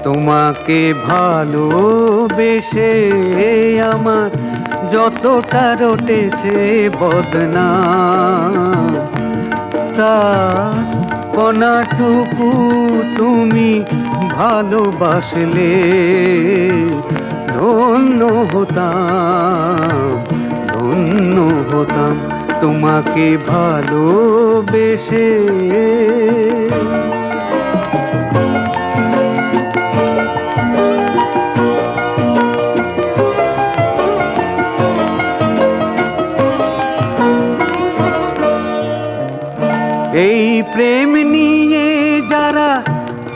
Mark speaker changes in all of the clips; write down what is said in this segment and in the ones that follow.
Speaker 1: তোমাকে ভালোবেসে আমার যতটা রটেছে বদনাম, তার কণাটুকু তুমি ভালোবাসলে ধন্য হতাম, ধন্য হতাম তোমাকে ভালোবেসে। এই প্রেম নিয়ে যারা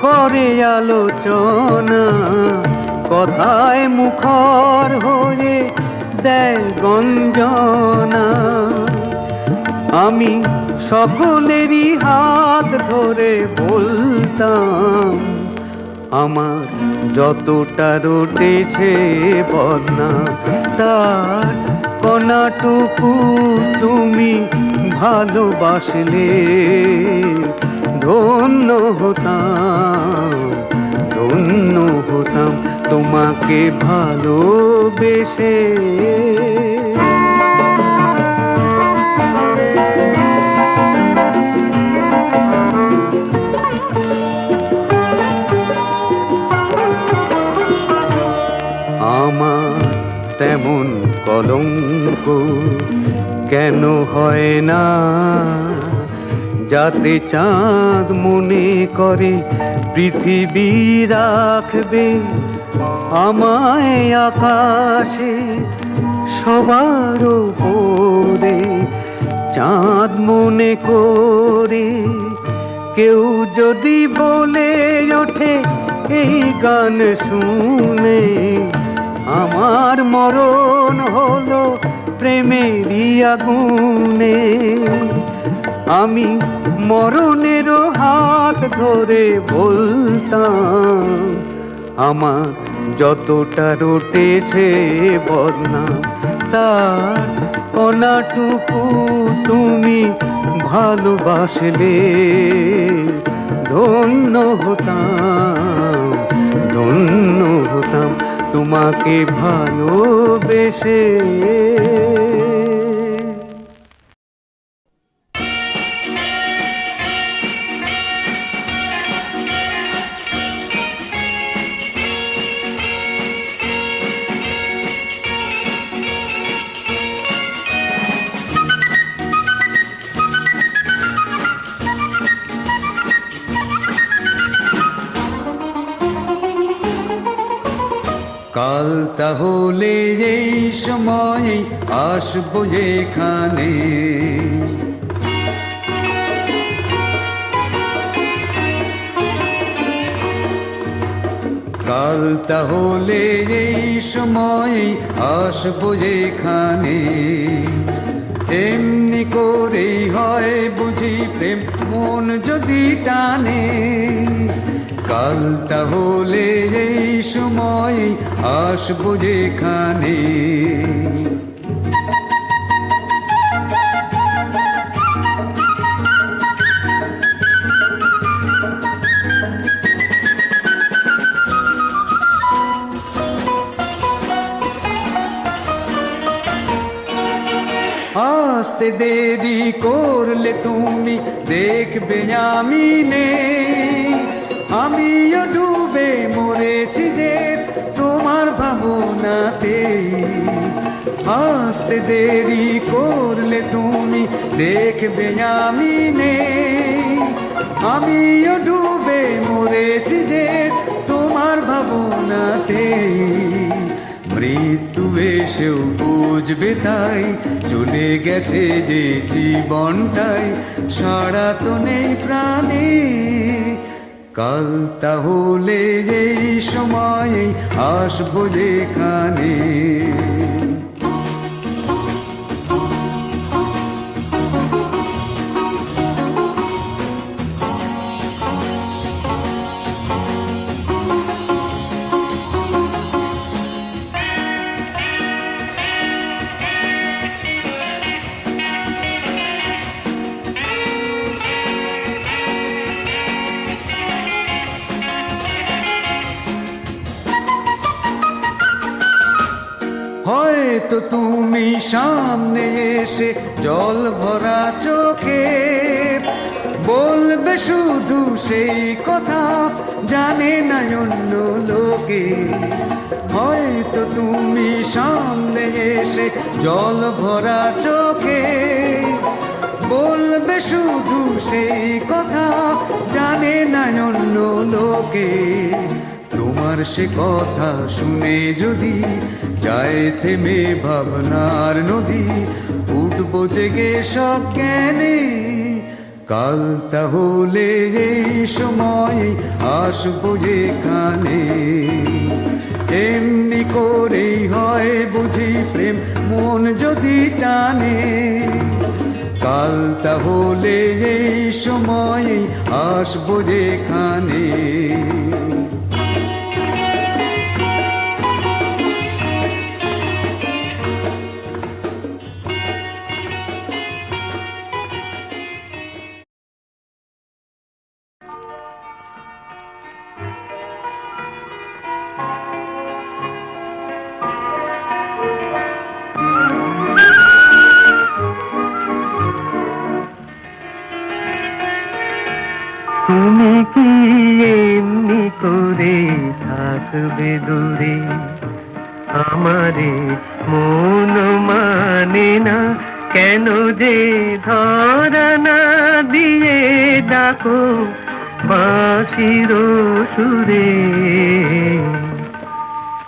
Speaker 1: করে আলোচনা, কথায় মুখর হয়ে দেয় গঞ্জনা, আমি সকলেরই হাত ধরে বলতাম আমার যতটা রটেছে বদনাম, তার কণাটুকু তুমি ভালোবাসলে ধন্য হতাম, ধন্য হতাম তোমাকে ভালোবেসে। আমার তেমন কলঙ্ক কেন হয় না, যাতে চাঁদ মনে করে পৃথিবী রাখবে আমায় আকাশে সবার উপরে, চাঁদ মনে করে কেউ যদি বলে ওঠে এই গান শুনে আমার মরণ হলো প্রেমেরই আগুনে, আমি মরণেরও হাত ধরে বলতাম আমার যতটা রটেছে বদনাম, তার কণাটুকু তুমি ভালোবাসলে ধন্য হতাম, ধন্য হতাম তোমাকে ভালোবেসে। কাল তাহলে এই সময় আসবো এখানে, কাল তাহলে এই সময় আসবো এখানে, এমনি করেই হয় বুঝি প্রেম মন যদি টানে, কাল তাহলে এই সময় আসবো যেখানে। আসতে দেরি করলে তুমি দেখবে আমি নেই, আমিও ডুবে মরেছি যে তোমার ভাবনাতে, আসতে দেরি করলে তুমি দেখবে আমি নেই, আমিও ডুবে মরেছি যে তোমার ভাবনাতে, মৃত্যু এসেও বুঝবে তাই চলে গেছে যে জীবনটাই সারা তো নেই প্রাণে, কাল তাহলে এই সময়ে আসবো যেখানে। হয়তো তুমি সামনে এসে জল ভরা চোখে বলবে শুধু সেই কথা জানে না অন্য লোকে। হয়তো তুমি সামনে এসে জল ভরা চোখে বলবে শুধু সেই কথা জানে না অন্য লোকে। তোমার সে কথা শুনে যদি যায় থেমে ভাবনার নদী, উঠবো জেগে সজ্ঞানে। কাল তাহলে এই সময় আসবো এখানে। এমনি করেই হয় বুঝি প্রেম মন যদি টানে। কাল তাহলে এই সময় আসবো এখানে।
Speaker 2: তুমি কি এমনি করে থাকবে দূরে? আমারে মন মানে না কেন যে ধরা না দিয়ে ডাকো বাঁশির সুরে।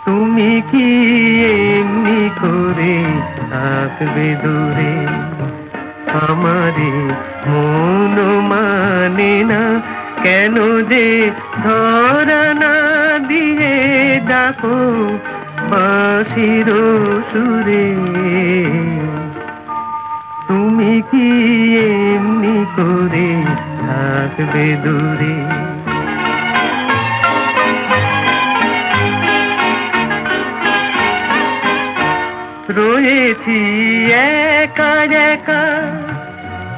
Speaker 2: তুমি কি এমনি করে থাকবে দূরে? আমারে মন মানে না কেন যে ধরা না দিয়ে ডাকো বাঁশির সুরে। তুমি কি এমনি করে থাকবে দূরে? রয়েছি একা একা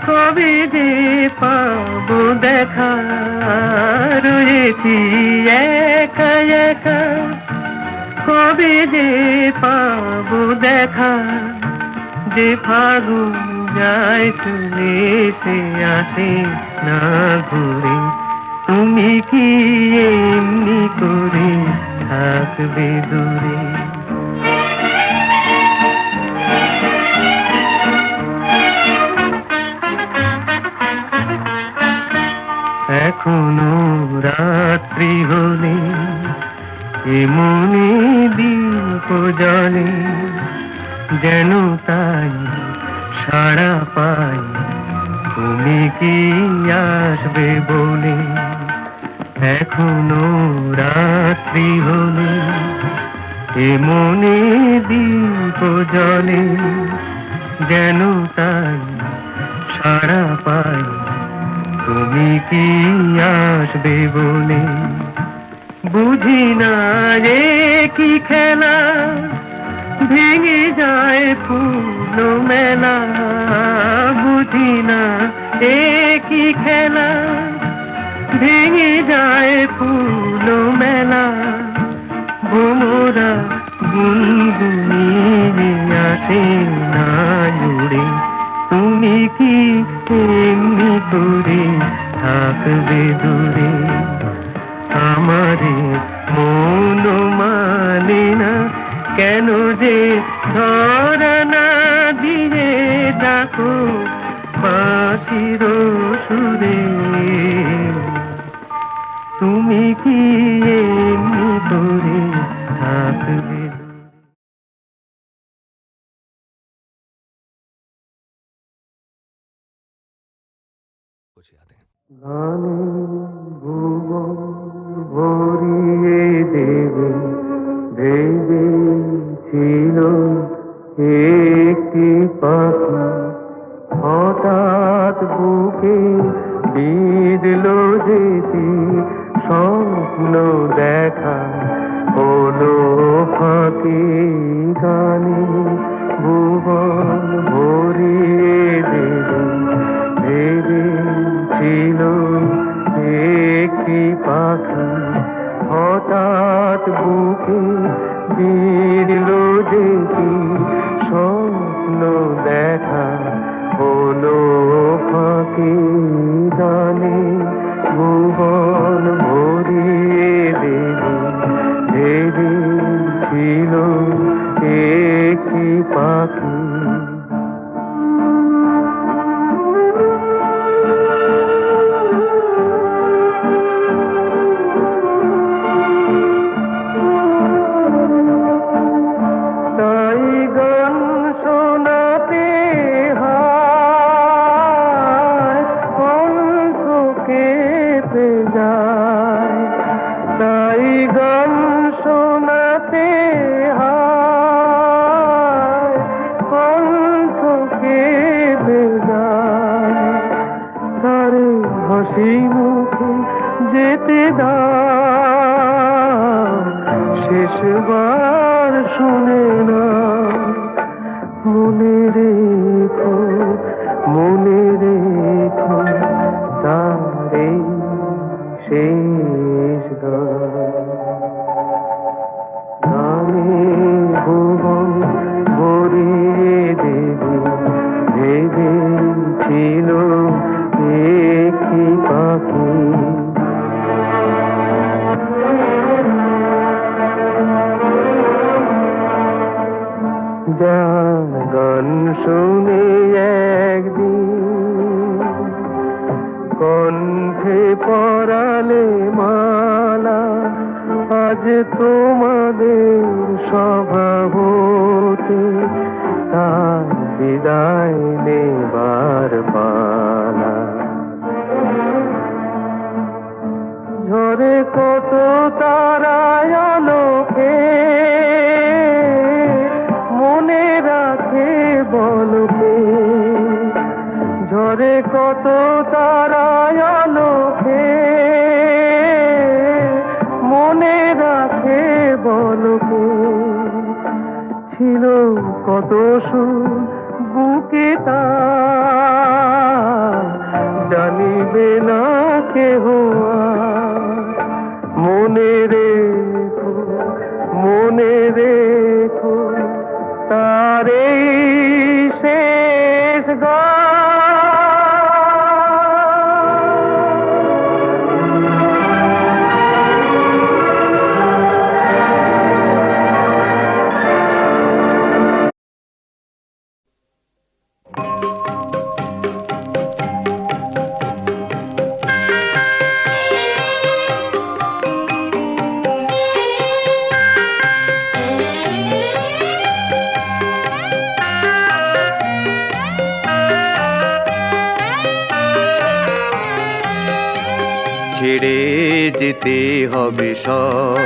Speaker 2: কবে যে পাবো দেখা। রয়েছি একা একা কবে যে পাবো দেখা। যে ফাগুন যায় চলে সে আসে না ঘুরে। তুমি কি এমনি করে থাকবে দূরে? এখনো রাত্রি হলে এমনি দীপ জ্বলে যেন তাই সাড়া পাই তুমি কি আসবে বলে। এখনো রাত্রি হলে এমনি দীপ জ্বলে যেন তাই সাড়া পাই তুমি কি আসবে বলে। বুঝি না যে কি খেলা ভেঙে যায় ফুল মেলা। বুঝি না এ কি খেলা ভেঙে যায় ফুল মেলা। ভোমরা গুনগুনিয়ে আসে না জুড়ে। তুমি কি এমনি করে থাকবে দূরে? আমারে মন মানে না কেন যে ধরা না দিয়ে ডাকো বাঁশির সুরে। তুমি কি এমনি করে থাকবে? গানে ভুবন ভরিয়ে দেবে ভেবেছিল একটি পাখি হঠাৎ বুকে বিঁধল যেটি স্বপ্ন দেখা হলো ফাঁকি। গানে ভুবন ভরিয়ে দেবে ভেবেছিল একটি পাখি হঠাৎ বুকে বিঁধল যেটি তাই গান শোনাতে হয় কণ্ঠকে বেজায়, তারে হাসি মুখে যেতে দাও, শেষবার শুনে না। মনে রেখো, মনে রেখো তারে শেষ গান। গানে ভুবন ভরিয়ে দেবে ভেবেছিল একটি পাখি। যার গান শুনে একদিন কণ্ঠে পরালে মালা, আজ তোমাদের স্বভাবতে তার বিদায় নেবার পালা। ঝরে কত তারায় আলোকে মনে রাখে বলকে, ঝরে কত তারায় আলোকে মনে রাখে বলকে। ছিল কত সুর বুকে তার, জানিবে না কেহ আর। মনে রেখো, মনে রেখো তার এই শেষ গান।
Speaker 1: ছেড়ে যেতে হবে সব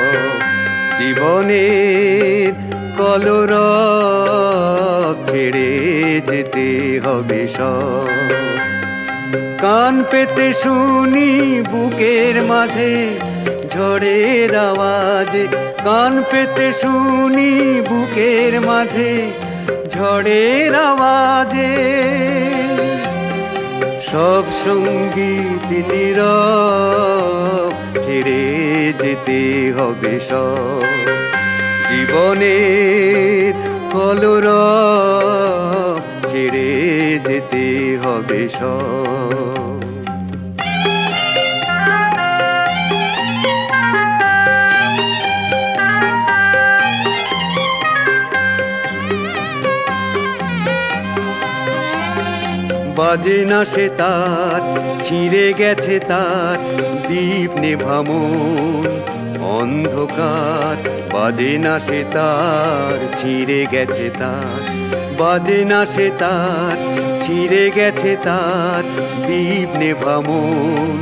Speaker 1: জীবনের কলরব, ছেড়ে যেতে হবে সব। কান পেতে শুনি বুকের মাঝে ঝড়ের আওয়াজে, কান পেতে শুনি বুকের মাঝে ঝড়ের আওয়াজে। সব সঙ্গীত নীরব, ছেড়ে যেতে হবে সব জীবনের কলরব, ছেড়ে যেতে হবে সব। বাজে না সে তার, ছিঁড়ে গেছে তার দীপ নেভামন অন্ধকার। বাজে না সে তার, ছিঁড়ে গেছে তার, বাজে না সে তার, ছিঁড়ে গেছে তার দীপ নেভামন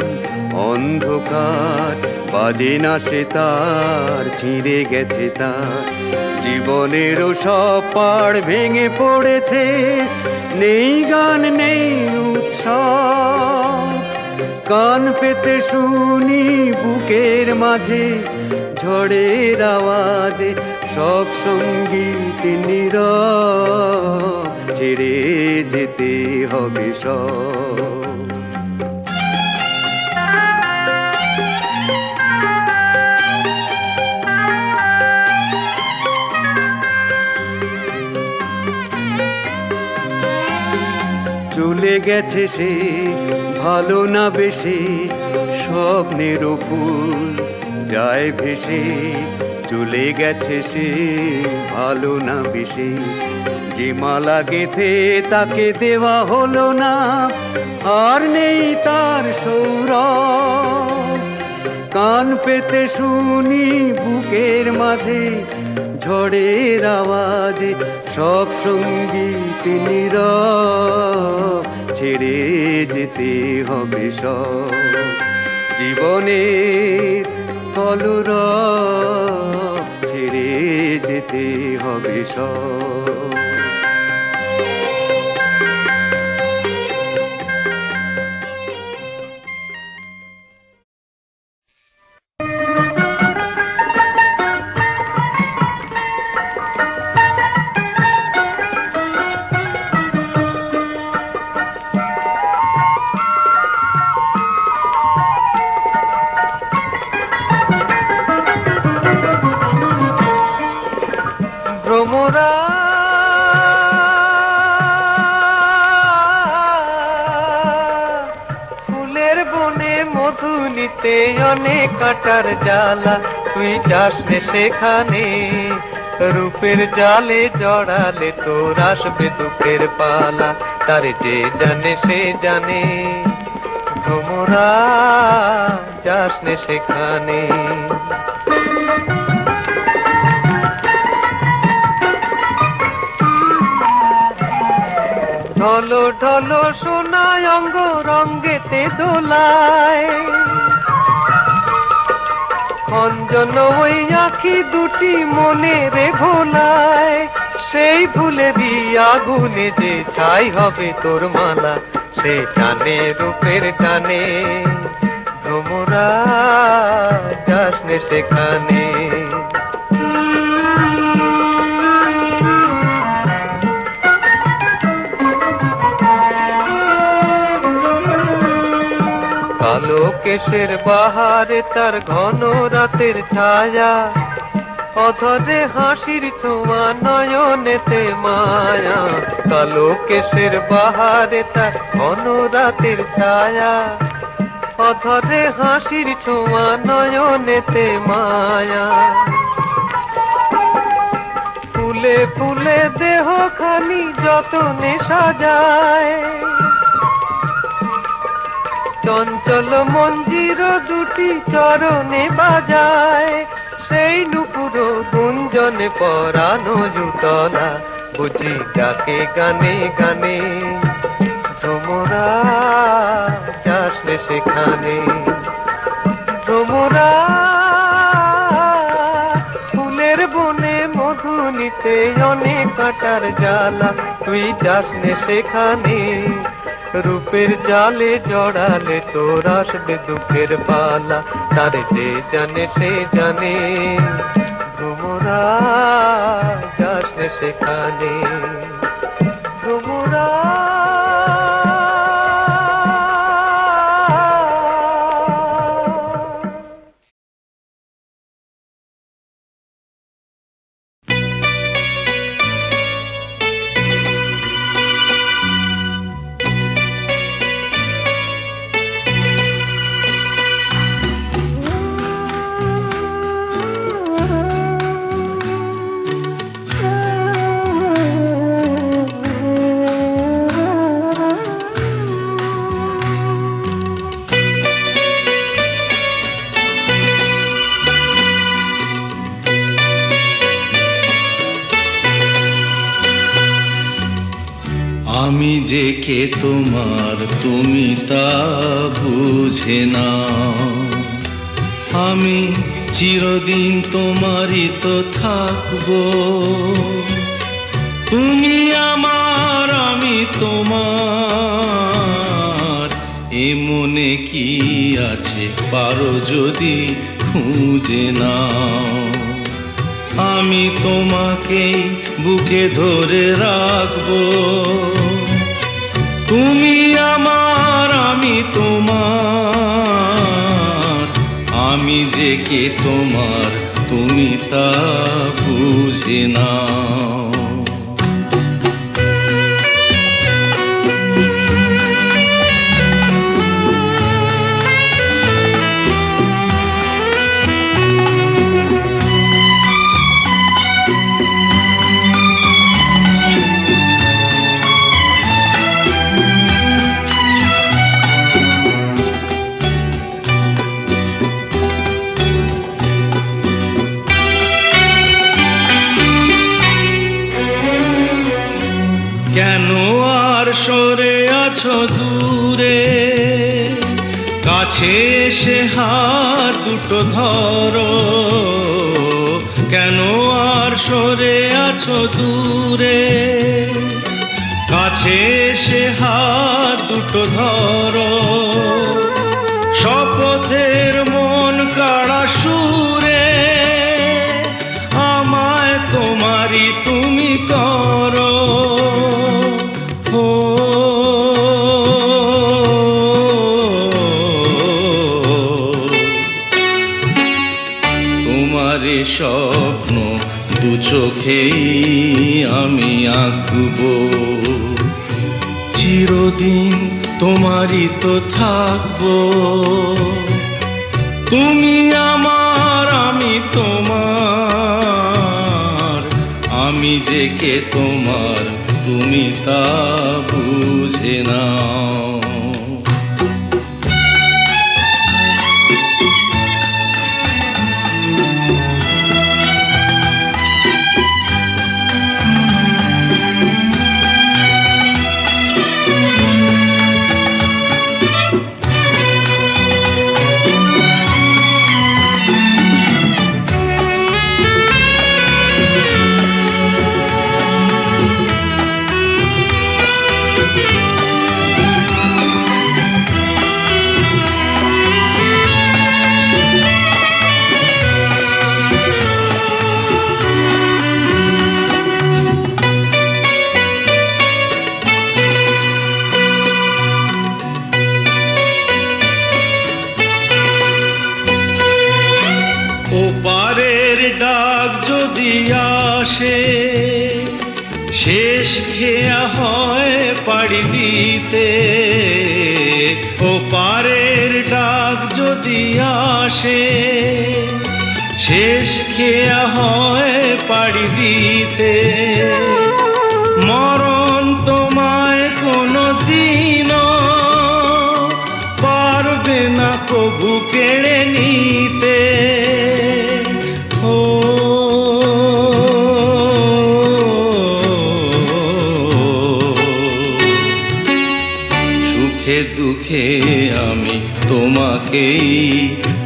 Speaker 1: অন্ধকার। বাজে না সে তার, ছিঁড়ে গেছে তার। জীবনেরও সব পাড় ভেঙে পড়েছে, নেই গান নেই উৎসব। কান পেতে শুনি বুকের মাঝে ঝড়ের আওয়াজে, সব সঙ্গীত নীরব, ছেড়ে যেতে হবে সব। চলে গেছে সে ভালো না বেশে, স্বপ্নেরও ফুল যায় ভেসে। চলে গেছে সে ভালো না বেশে, যে মালা গেথে তাকে দেওয়া হলো না, আর নেই তার সৌরভ। কান পেতে শুনি বুকের মাঝে ঝড়ের আওয়াজে, সব সঙ্গীত নীরব, ছেড়ে যেতে হবে সব জীবনের কলরব ছেড়ে যেতে হবে সব।
Speaker 2: ভ্রমরা ফুলের বনে মধু নিতে অনেক কাটার জ্বালা, তুই যাস নে সেখানে, রূপের জালে জড়ালে তোর আসবে দুঃখের পালা, তার যে জানে সে জানে। ভ্রমরা যাস নে সেখানে। ঢলো ঢলো সোনায় অঙ্গ রঙ্গেতে দোলায়, অঞ্জন ওই আঁখি দুটি মনে রে ভোলায়, সেই ফুলেরই আগুনে যে ছাই হবে তোর মালা, সে টানে রূপের টানে। ভ্রমরা যাস নে সেখানে। কালো কেশের বাহারে তার ঘন রাতের ছায়া, অধরে হাসির ছোঁয়া নয়নেতে মায়া। কালো কেশের বাহারে তার ঘন রাতের ছায়া, অধরে হাসির ছোঁয়া নয়নেতে মায়া। ফুলে ফুলে দেহ খানি যতনে সাজায়, চঞ্চল মঞ্জির দুটি চরণে বাজায়, সেই নুপুর গুঞ্জনে পরানো জুতলা, বুঝি ডাকে গানে গানে। ভ্রমরা যাস নে সেখানে। ভ্রমরা ফুলের বনে মধু নিতে অনেক কাটার জ্বালা, তুই যাস নে সেখানে, রূপের জালে জড়ালে তোর আসবে দুঃখের পালা, তার যে জানে সে জানে। ভ্রমরা যাস নে সেখানে। ভ্রমরা
Speaker 3: আমি যে কে তোমার তুমি তা বুঝে না, আমি চিরদিন তোমারই তো থাকবো। তুমি আমার আমি তোমার, এ মনে কি আছে পারো যদি খুঁজে নাও। আমি তোমাকে বুকে ধরে রাখবো, তুমি আমার আমি তোমার, আমি যে কে তোমার তুমি তা বুঝে নাও। সরে আছো দূরে, কাছে কাছে এসে হাত দুটো ধরো, কেন আর সরে আছো দূরে? কাছে এসে হাত দুটো ধরো, শপথের মন কাড়া সুরে, আমায় তোমারই তুমি করো। ও তোমারে স্বপ্ন দু চোখেই আমি আঁকবো, চিরদিন তোমারই তো থাকবো। তুমি আমার, আমি তোমার, আমি যে কে তোমার তুমি তা বুঝে নাও। ওপারের ডাক যদি আসে, শেষ খেয়া হয় পাড়ি দিতে। ওপারের ডাক যদি আসে, শেষ খেয়া হয় পাড়ি দিতে। মরণ তোমায় কোনো দিনও পারবে না কবু কেড়ে নিতে। ও সুখে দুঃখে আমি তোমাকেই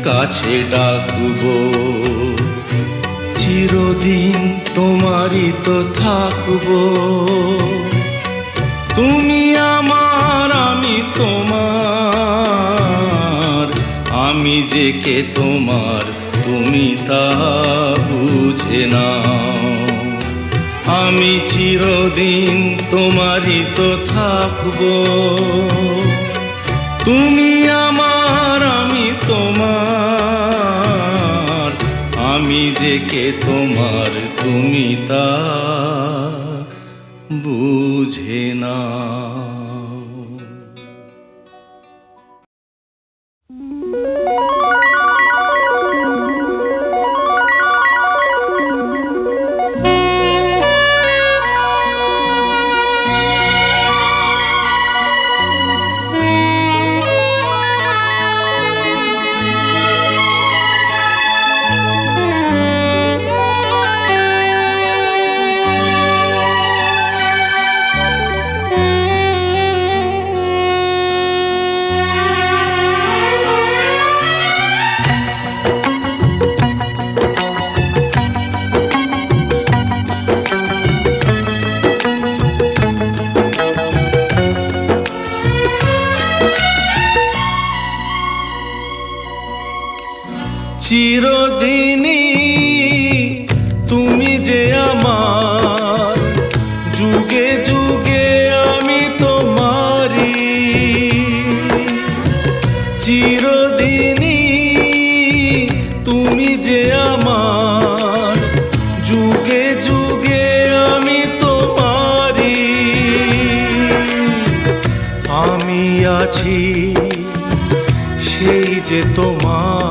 Speaker 3: কাছে ডাকবো, চিরদিন তোমারই তো থাকবো। তুমি আমার, আমি তোমার, আমি যে কে তোমার তুমি তা বুঝে নাও। আমি চিরদিন তোমারই তো থাকবো। তুমি আমার, আমি তোমার, আমি যে কে তোমার তুমি তা বুঝে নাও।
Speaker 4: চিরদিনই তুমি যে আমার, যুগে যুগে আমি তোমারি। চিরদিনই তুমি যে আমার, যুগে যুগে আমি তোমারি। আমি আছি সেই যে তোমার,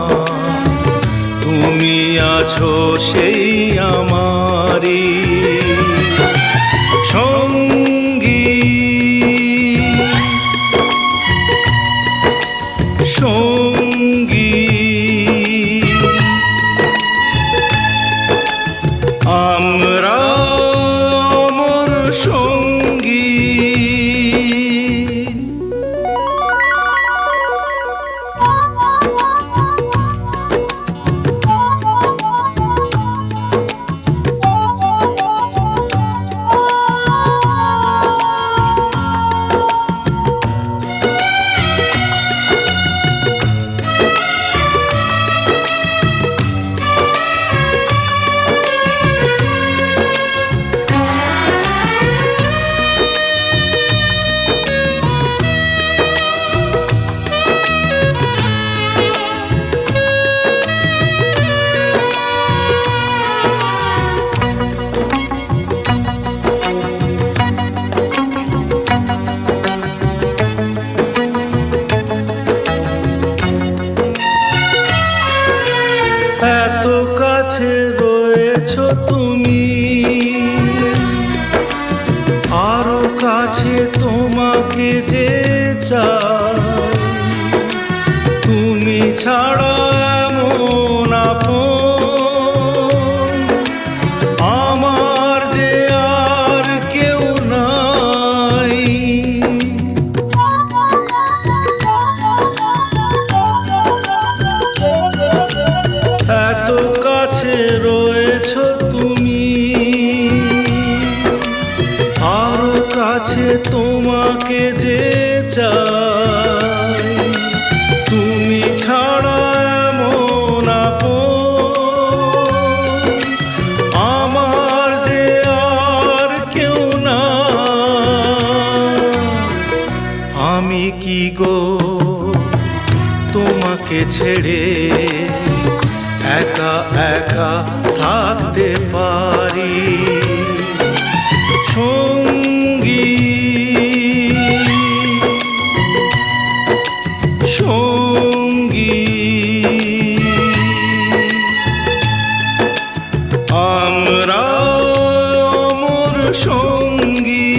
Speaker 4: তুমি আছো সেই আমারি সঙ্গী। সঙ্গী আমরা অমর সঙ্গী। কাছে রয়েছো তুমি, আরো কাছে তোমাকে যে চাই, তুমি ছাড়া এমন আপন আমার যে আর কেউ নাই। এত কাছে রয়েছো তুমি, আরো কাছে তোমাকে যে চাই, তুমি ছাড়া এমন আপন আমার যে আর কেউ না। আমি কি গো তোমাকে ছেড়ে একা একা থাকতে পারি, সঙ্গী সঙ্গী আমরা অমর সঙ্গী।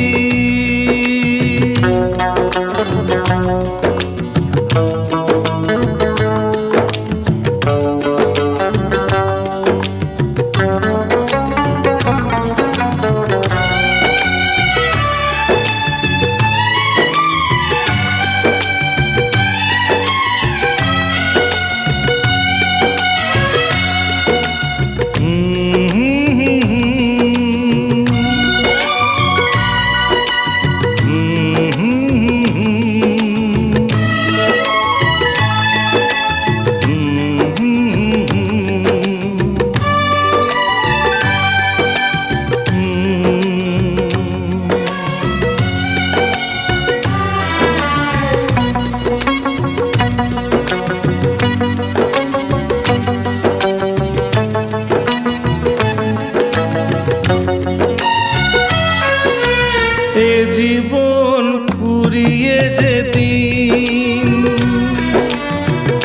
Speaker 4: এ জীবন ফুরিয়ে যেদিন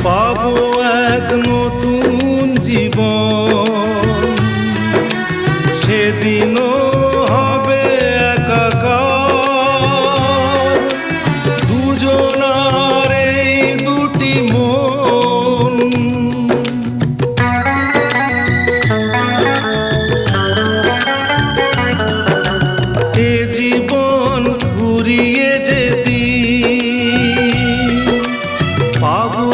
Speaker 4: পাবো এক নতুন জীবন, সেদিনও হবে একাকার দুজনার এই দুটি মন। এ জীবন ফুরিয়ে যেদিন পাবো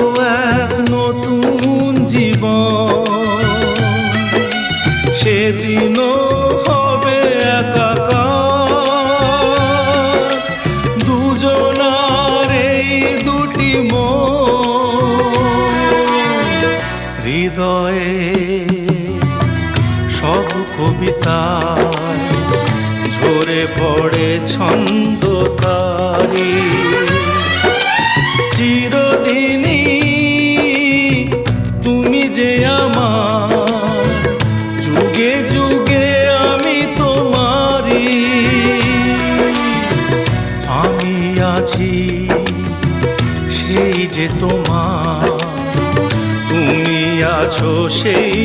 Speaker 4: এক নতুন জীবন, সেদিনও হবে একাকার দুজনার এই দুটি মন। হৃদয়ে সব কবিতায় ঝরে পড়ে ছন্দ তারি, চিরদিনই তুমি যে আমার, যুগে যুগে আমি তোমারি। আমি আছি সেই যে তোমার, তুমি আছো সেই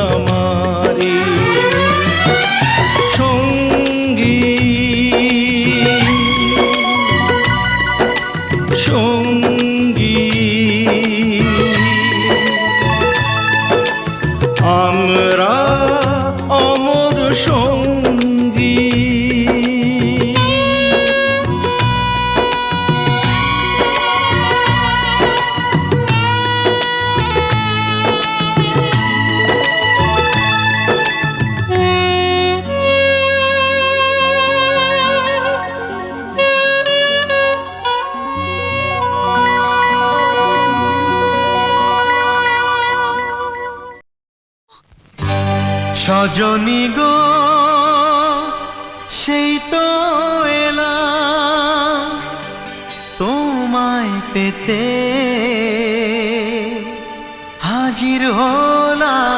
Speaker 4: আমারি সঙ্গী সঙ্গী। আমরা অমর সঙ্গী।
Speaker 2: সজনী গো সেই তো এলাম তোমায় পেতে, হাজির হলাম।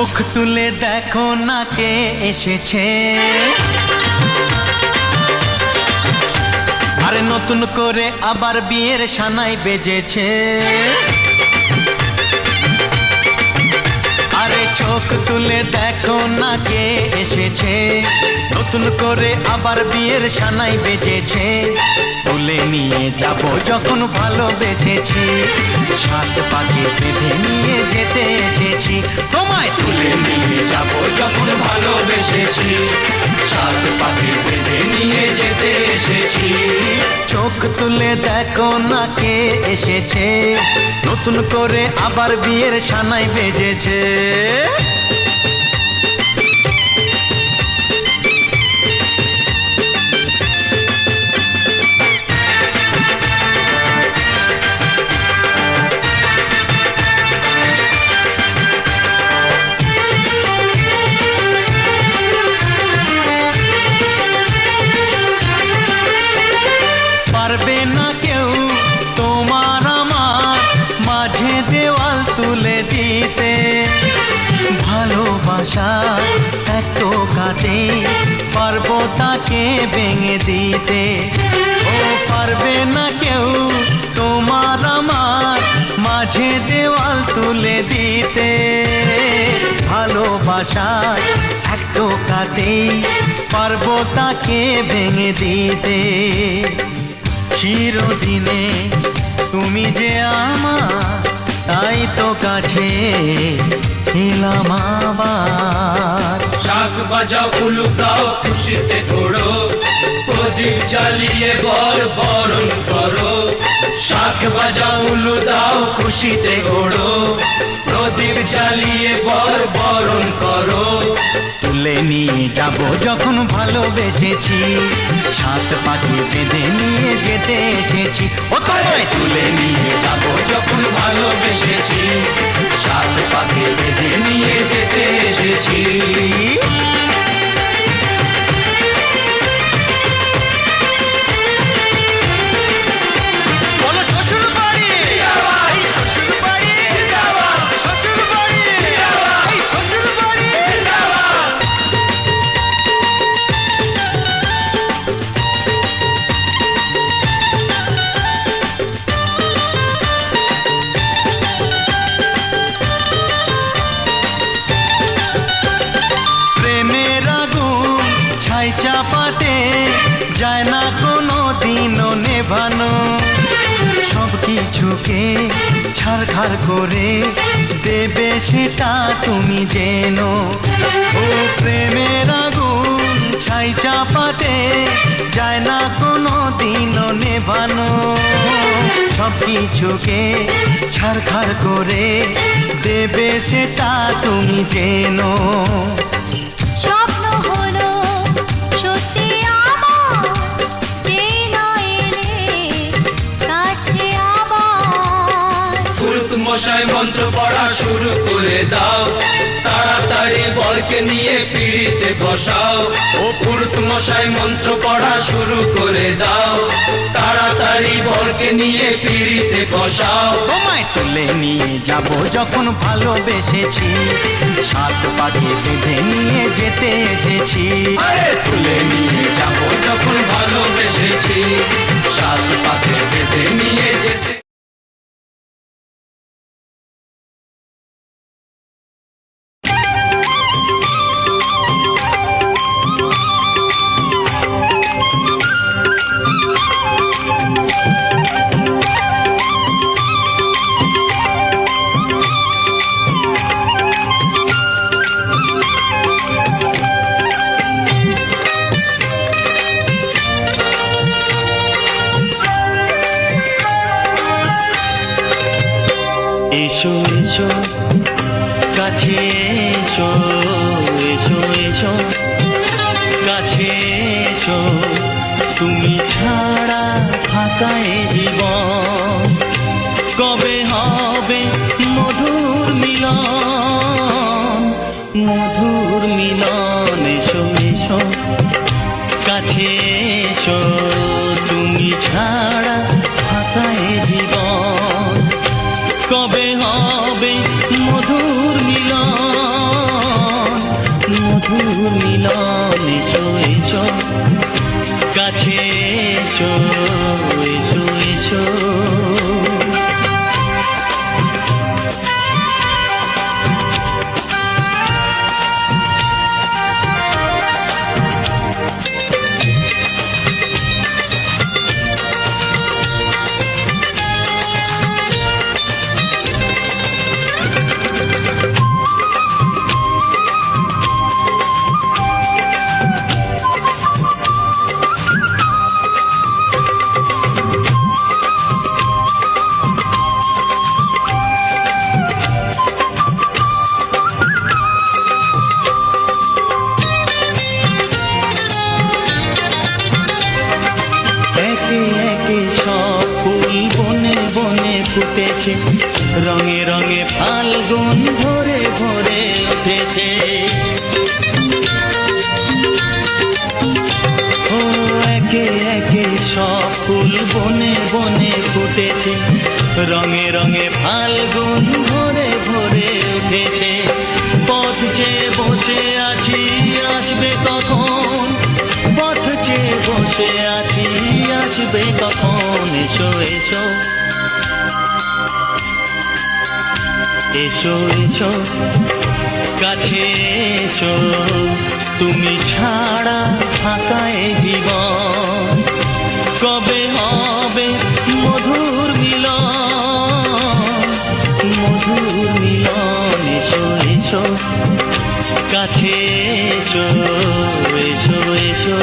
Speaker 2: চোখ তুলে দেখো না কে এসেছে, আরে নতুন করে আবার বিয়ের সানাই বেজেছে। আরে চোখ তুলে দেখো না কে এসেছে, নতুন করে আবার বিয়ের সানাই বেজেছে। তুলে নিয়ে যাব যখন ভালোবেসেছি, সাত পাকে বেঁধে নিয়ে যেতে এসেছি। তোমায় তুলে নিয়ে যাব যখন ভালোবেসেছি, সাত পাকে বেঁধে নিয়ে যেতে এসেছি। চোখ তুলে দেখো না কে এসেছে, নতুন করে আবার বিয়ের সানাই বেজেছে। পারবে না কেউ তোমার আমার মাঝে দেওয়াল তুলে দিতে, ভালোবাসা এত কাটে পারবো তাকে ভেঙে দিতে। ও পারবে না কেউ তোমার আমার মাঝে দেওয়াল তুলে দিতে, ভালোবাসা এত কাটে পারবো তাকে ভেঙে দিতে। চিরদিনে তুমি যে আমার, তাই তো কাছে এলাম আবার।
Speaker 3: শাক বাজাও উলুকাও খুশিতে ঘোড়ো, প্রদীপ জ্বালিয়ে বরণ করো। শাক বাজাও উলু দাও খুশিতে ঘোড়ো, প্রদীপ জ্বালিয়ে বরণ করো।
Speaker 2: তুলে নিয়ে যাব যখন ভালোবেসেছি, সাত পাখি বেঁধে নিয়ে যেতে এসেছি। ও তোমায় তুলে নিয়ে যাব যখন ভালোবেসেছি, সাত পাখি বেঁধে নিয়ে যেতে এসেছি। বলো শ্বশুর বাড়ি, এই শ্বশুর বাড়ি, শ্বশুর বাড়ি, এই শ্বশুর বাড়ি। প্রেমের আগুন ছাই চাপাতে যায় না কোনো দিনও নেভানো, সব কিছুকে ছারখার করে দেবে সেটা তুমি জেনো। ও প্রেমের আগুন ছাই চাপাতে যায় না কোনো দিনও নেভানো, সব কিছুকে ছারখার করে দেবে সেটা তুমি জেনো।
Speaker 5: স্বপ্ন হলো সত্যি আমার, যে না এলে কাছে আবার।
Speaker 3: পুরুত মশাই মন্ত্র পড়া শুরু করে দাও, তাড়াতাড়ি বরকে নিয়ে পিড়িতে বসাও। ও পুরুত মশাই মন্ত্র পড়া শুরু করে দাও, তাড়াতাড়ি বরকে নিয়ে পিড়িতে বসাও।
Speaker 2: তোমায় তুলে নিয়ে যাব যখন ভালোবেসেছি, সাত পাখি বেঁধে নিয়ে যেতে এসেছি।
Speaker 3: আরে তুলে নিয়ে যাব যখন ভালোবেসেছি, সাত পাকে বেঁধে নিয়ে যেতে।
Speaker 2: এসো এসো কাছে এসো, এসো এসো কাছে এসো, তুমি ছাড়া ফাঁকা এ জীবন, কবে হবে মধুর মিলন, মধুর মিলন। এসো এসো কাছে এসো, তুমি ছাড়া ফাঁকা এ জীবন, কবে হবে মধুর মিলন। এসো এসো কাছে এসো এসো এসো একে একে সব ফুল বনে বনে ফুটেছে রঙে রঙে ফাল্গুন ভরে ভরে উঠেছে ও একে একে সব ফুল বনে বনে ফুটেছে রঙে রঙে ফাল্গুন ভরে ভরে উঠেছে পথ চেয়ে বসে আছি আসবে কখন পথ চেয়ে বসে আছি আসবে কখন এসো এসো এসো এসো কাছে এসো তুমি ছাড়া ফাঁকা এ জীবন কবে হবে মধুর মিলন মধুর মিলন এসো এসো কাছে এসো এসো এসো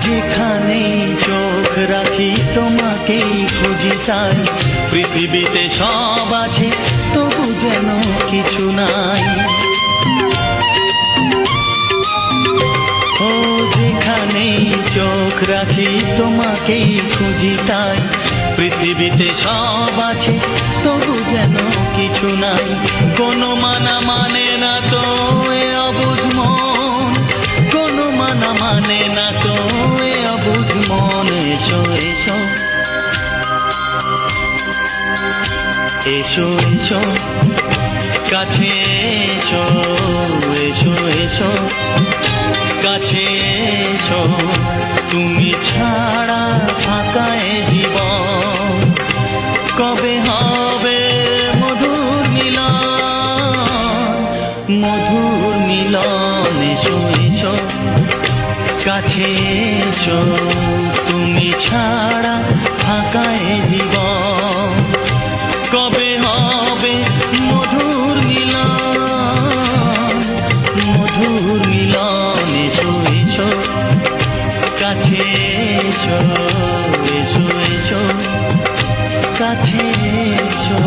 Speaker 2: যেখানেই চোখ রাখি তোমাকেই খুঁজি তাই পৃথিবীতে সব আছে তবু যেন কিছু নাই ও যেখানেই চোখ রাখি তোমাকেই খুঁজি তাই পৃথিবীতে সব আছে তবু যেন কিছু নাই কোনো মানা মানে না তো এ অবুঝ মন কোনো মানা মানে না তো এ অবুঝ মন এসো এসো এসো এসো কাছে এসো এসো এসো কাছে এসো তুমি ছাড়া ফাঁকা এ জীবন কবে হবে মধুর মিলন মধুর মিলন এসো এসো কাছে এসো তুমি ছাড়া ফাঁকা এ জীবন কবে হবে মধুর মিলন মধুর মিলন এসো এসো কাছে এসো এসো এসো কাছে এসো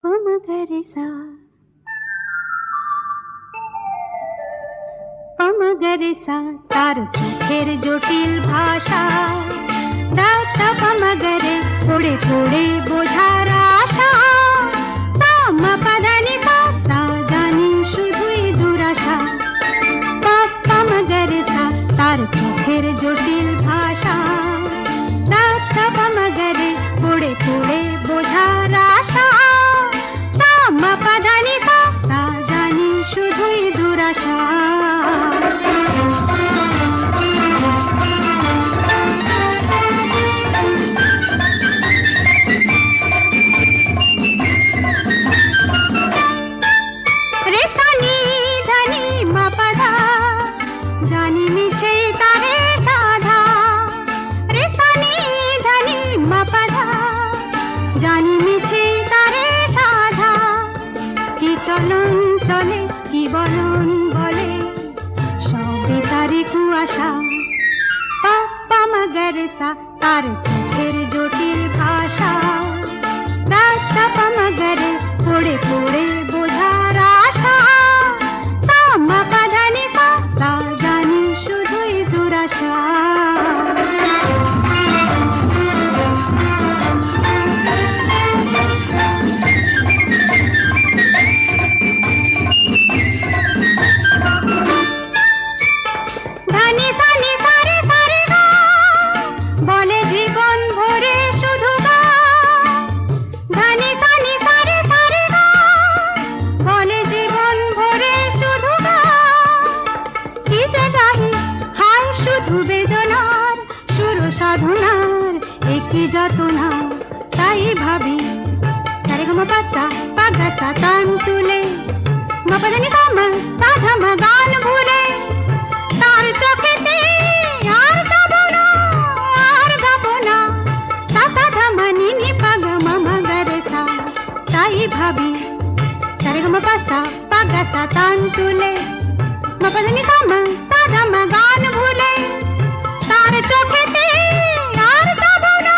Speaker 5: অমগরেসা অমগরেসা তার চোখের জটিল ভাষা দাতা পমগরে পড়ে পড়ে বোঝার আশা সামা পাদানি সা জানি শুধুই দুরাশা পমগরেসা তার চোখের জটিল ভাষা দাতা পমগরে পড়ে পড়ে বোঝার আশা সামা পাদানি সা জানি শুধুই দুরাশা জানি মিছে তারে আশা পাপ্পা মগর সা তার চোখের জটিল ভাষা মগরে পড়ে পড়ে বোঝার আশা সামা পাধানি সা সা জানি শুধুই দুরাশা ধানি সানি সারে সারে গা বলে জীবন ভরে শুধু গা ধানি সানি সারে সারে গা বলে জীবন ভরে শুধু গা কি যে গাহি হায় শুধু বেদনার সুর সাধনার একই যাতনা তাই ভাবি সারে গা মা পাসা পাগা সা তান তুলে মা পাধানি সা মা সাধা মা গান ভুলে তার চোখেতে আর যাব না আর গাব না সা সাধা মানি নি পাগ মামা গরে সা তাই ভাবি সারে গা মা পাসা পাগা সা তান তুলে মা পাধানি সা মা সাধা মা গান ভুলে তার চোখেতে আর যাব না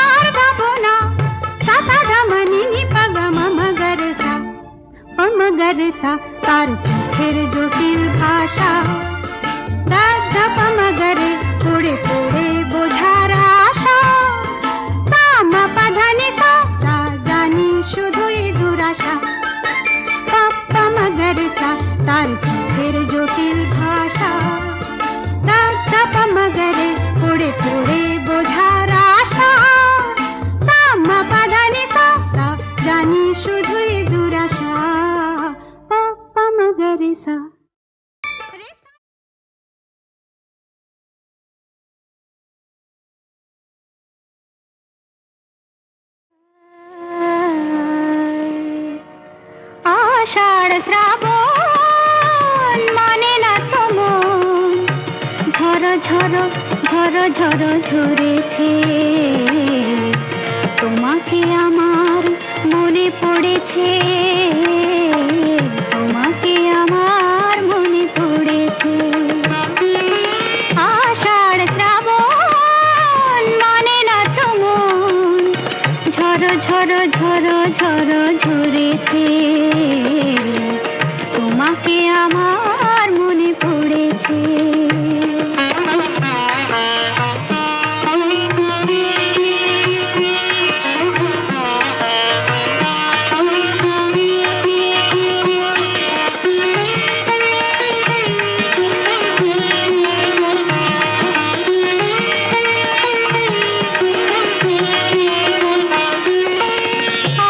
Speaker 5: আর গাব না সা সাধা মানি নি পাগ মামা গরে সা মগরে সা তার চোখের জটিল ভাষা মগরে পড়ে পড়ে বোঝার আশা সামা পাধানি সা সা জানি শুধুই দুরাশা পাপ্পা মগরে সা তার চোখের জটিল ভাষা মগরে পড়ে পড়ে বোঝার আশা সামা পাধানি সা সা জানি শুধুই দুরাশা পাপ্পা মগরে সা আষাঢ় শ্রাবণ মানে না তো মন ঝড় ঝড় ঝড় ঝড় ঝরেছে তোমাকে আমার মনে পড়েছে তোমাকে আমার মনে পড়েছে আষাঢ় শ্রাবণ মানে না তো মন ঝড় ঝড় ঝড় ঝড় ঝরেছে তোমাকে আমার মনে পড়েছে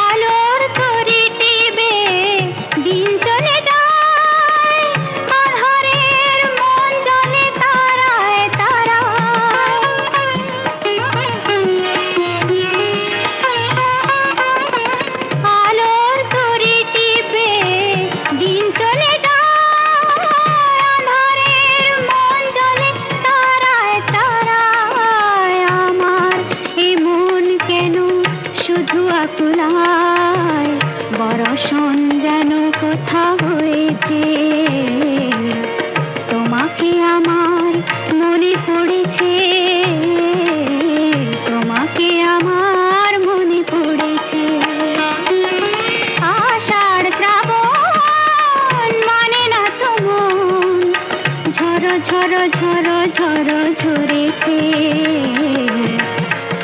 Speaker 5: আলোর তরি টিবে দিন চলে যায় আধারের মন জলে তারায় তারা আলোর তরি টিবে দিন চলে যায় আধারের মন জলে তারায় তারায় আমার এই মন কেন শুধু আকুলায় বরষণ যেন কোথা হয়েছে তোমাকে আমার মনে পড়েছে তোমাকে আমার মনে পড়েছে আষাঢ় শ্রাবণ মানে না তো মন ঝড় ঝড় ঝড় ঝড় ঝরেছে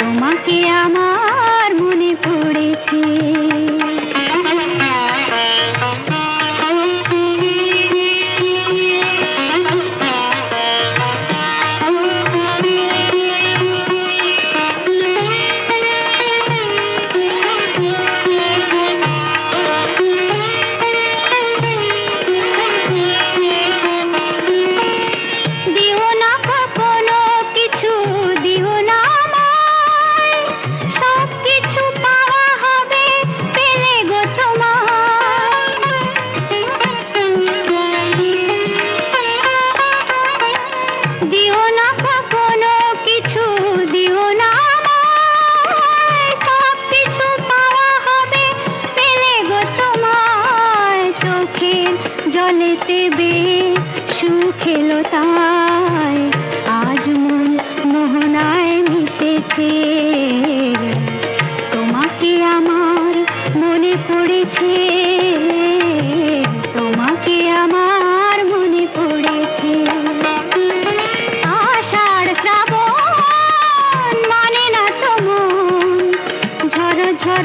Speaker 5: তোমাকে আমার মনে পড়েছে দিও না কখনো কিছু দিও না আমায় সব কিছু পাওয়া হবে পেলে গো তোমায় দিও না কখনো কিছু দিও না আমায় সব কিছু পাওয়া হবে পেলে গো তোমায় চোখের জলেতে বে সুখ এলো তাই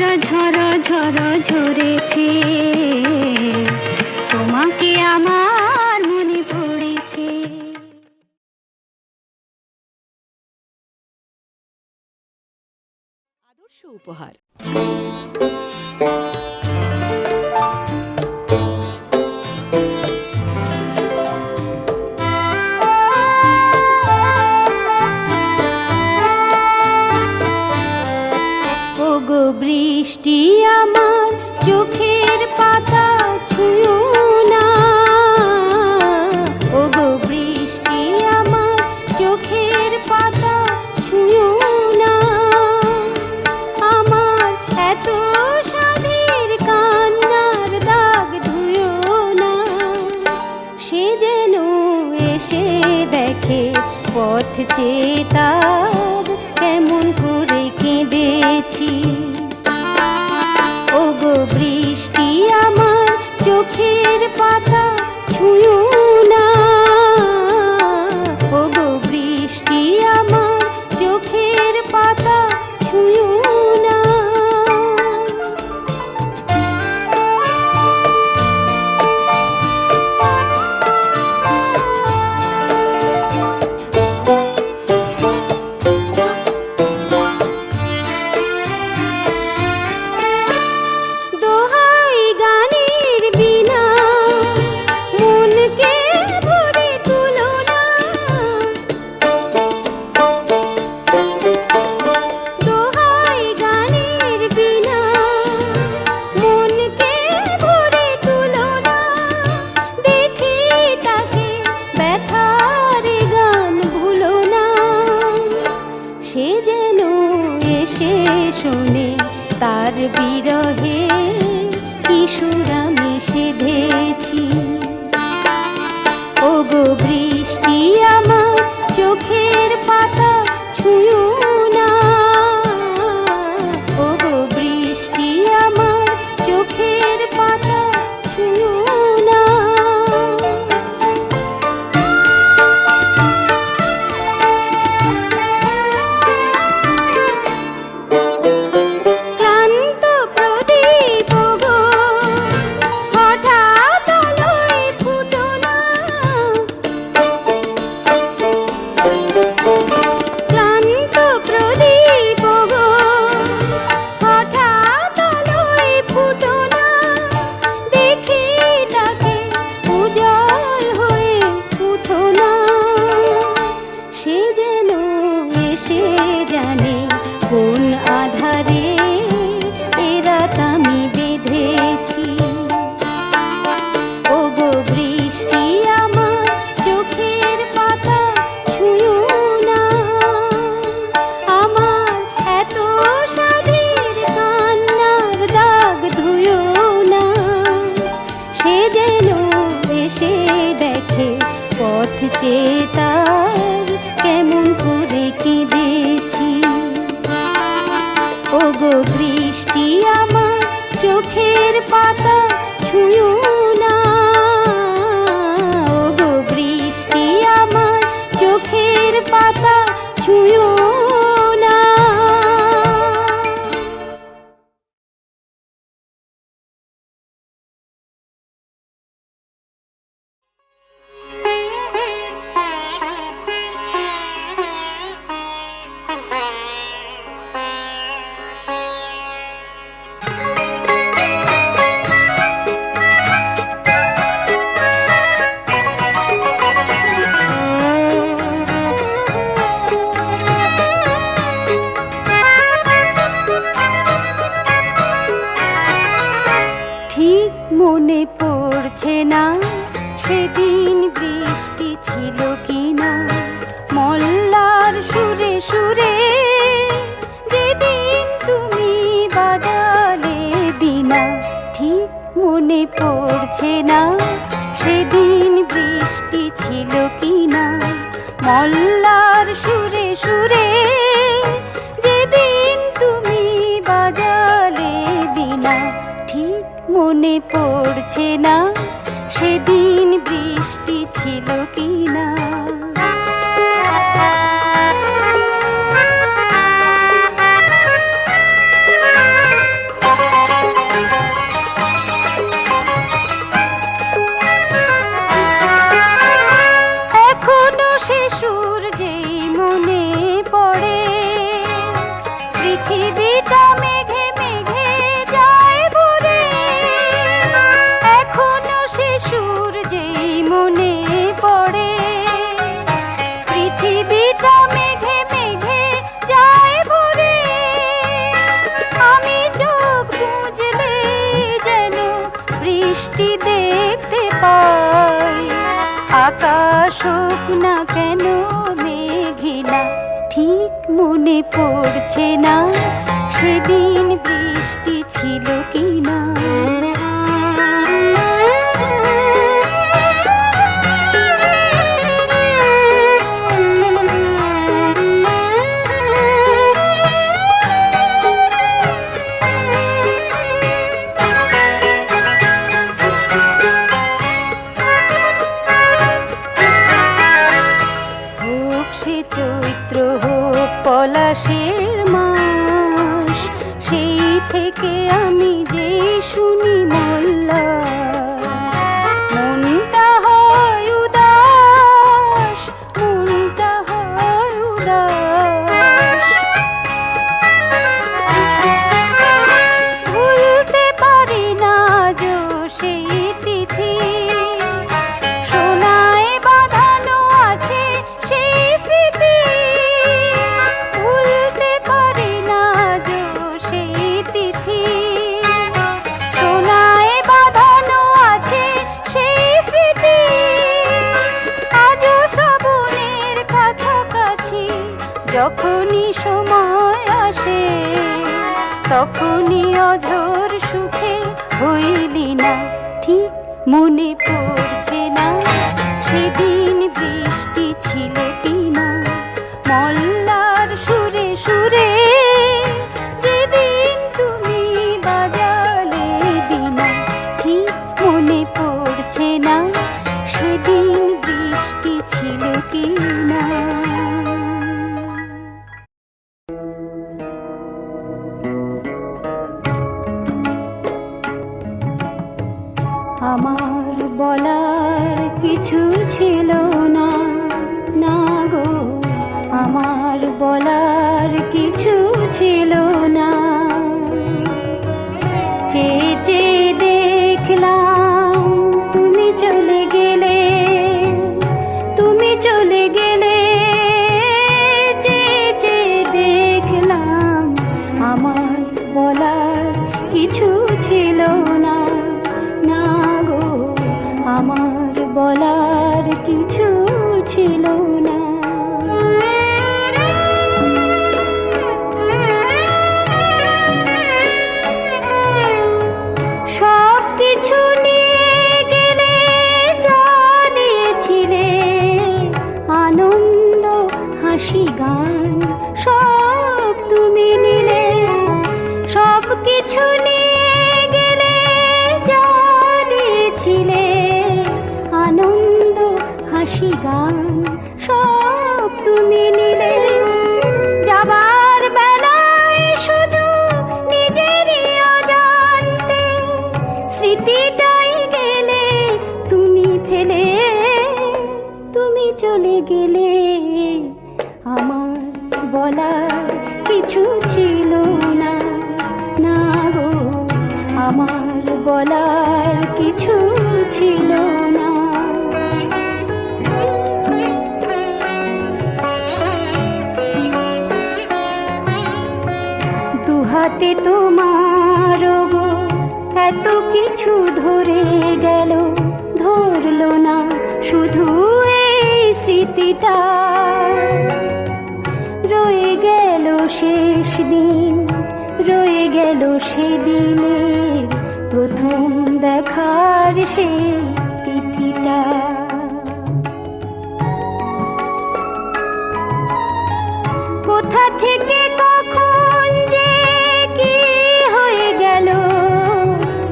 Speaker 5: ঝড় ঝড় ঝরেছে, তোমাকে আমার মনে পড়েছে।
Speaker 6: আদর্শ উপহার।
Speaker 5: ওগো বৃষ্টি আমার চোখের পাতা ছুঁয়ো না, ওগো বৃষ্টি আমার চোখের পাতা ছুঁয়ো না, আমার এত সাধের কান্নার দাগ ধুয়ো না, সে যেন এসে দেখে পথ চেয়ে তার কেমন করে কেঁদেছি। ওগো বৃষ্টি আমার চোখের পাতা ছুঁয়ো না, ওগো বৃষ্টি আমার চোখের পাতা ছুঁয়ো না। দোহাই গানের বিনা মনকে ভরে তুলো না, দোহাই গানের বিনা মনকে ভরে তুলো না, দেখি তাকে ব্যথার গান ভুলো না, সে যেন এসে শোনে তার বিরহে কি সুর আমি সেধেছি। ওগো বৃষ্টি আমার চোখের পাতা ছুঁয়ো না, ওগো বৃষ্টি আমার চোখের পাতা ছুঁয়ো না। ক্লান্ত প্রদীপ গো হঠাৎ আলোয় ফুটো না, ক্লান্ত প্রদীপ গো হঠাৎ আলোয় ফুটো না, দেখি তাকে উজ্জ্বল হয়ে উঠো না, সে যেন এসে জানে কোন আধারে এ রাত আমি বেঁধেছি। ওগো বৃষ্টি আমার চোখের পাতা ছুঁয়ো না, আমার এত সাধের কান্নার দাগ ধুয়ো না, সে যেন এসে দেখে পথ চেয়ে তার কেমন করে কেঁদেছি। ওগো বৃষ্টি আমার চোখের পাতা ছুঁয়ো না, ওগো বৃষ্টি আমার চোখের পাতা ছুঁয়ো না। ঠিক মনে পড়ছে না সেদিন বৃষ্টি ছিল কিনা, মল্লার সুরে সুরে যেদিন তুমি বাজালে বিনা। ঠিক মনে পড়ছে না সেদিন বৃষ্টি ছিল কিনা, মল্লার সুরে সুরে যেদিন তুমি বাজালে বিনা। ঠিক মনে পড়ছে না সেদিন বৃষ্টি ছিল কিনা। আকাশ হোক না কেন মেঘিনা, ঠিক মনে পড়ছে না সেদিন বৃষ্টি ছিল কিনা। চৈত্র হোক পলাশের মাস, সেই থেকে আমি যে শুনি মোল্লা, মনটা হয় উদাস, মনটা হয় উদাস। ভুলতে পারি না যো সেই তিথি, সোনায় বাঁধানো আছে সেই স্মৃতি। ভুলতে পারি না যো সেই তিথি, সোনায় বাঁধানো আছে সেই স্মৃতি। আজও শ্রাবণের কাছাকাছি যখনই সময় আসে, তখনই অঝোর সুখে হইলি না, ঠিক মনে পড়ছে না সেদিন বৃষ্টি ছিল কিনা। মল্লার সুরে সুরে যেদিন তুমি বাজালে বীণা, ঠিক মনে পড়ছে না সেদিন বৃষ্টি ছিল কিনা। আমার বলার কিছু ছিল না, না গো, আমার বলার কিছু ছিল না। চেয়ে চেয়ে দেখলাম তুমি চলে গেলে, তুমি চলে গেলে। চেয়ে চেয়ে দেখলাম আমার বলার কিছু ছিল না, না গো, আমার বলার কিছু ছিল না। সব কিছু নিয়ে গেলে, যা দিয়েছিলে আনন্দ হাসি গান, সব তুমি নিলে। সব কিছু নিয়ে গেলে, যা দিয়েছিলে আনন্দ হাসি গান, সব তুমি নিলে। যাবার বেলায় শুধু নিজেরই অজান্তে স্মৃতিটাই গেলে তুমি ফেলে, তুমি চলে গেলে। আমার বলার কিছু ছিল না, না গো, আমার বলার কিছু ছিল না। দুহাতে তোমার গো এত কিছু ধরে গেল, ধরলো না শুধু এই স্মৃতিটা। রয়ে গেল শেষ দিন, রয়ে গেল সেদিনের প্রথম দেখার সেই তিথিটা। কোথা থেকে কখন যে কি হয়ে গেল,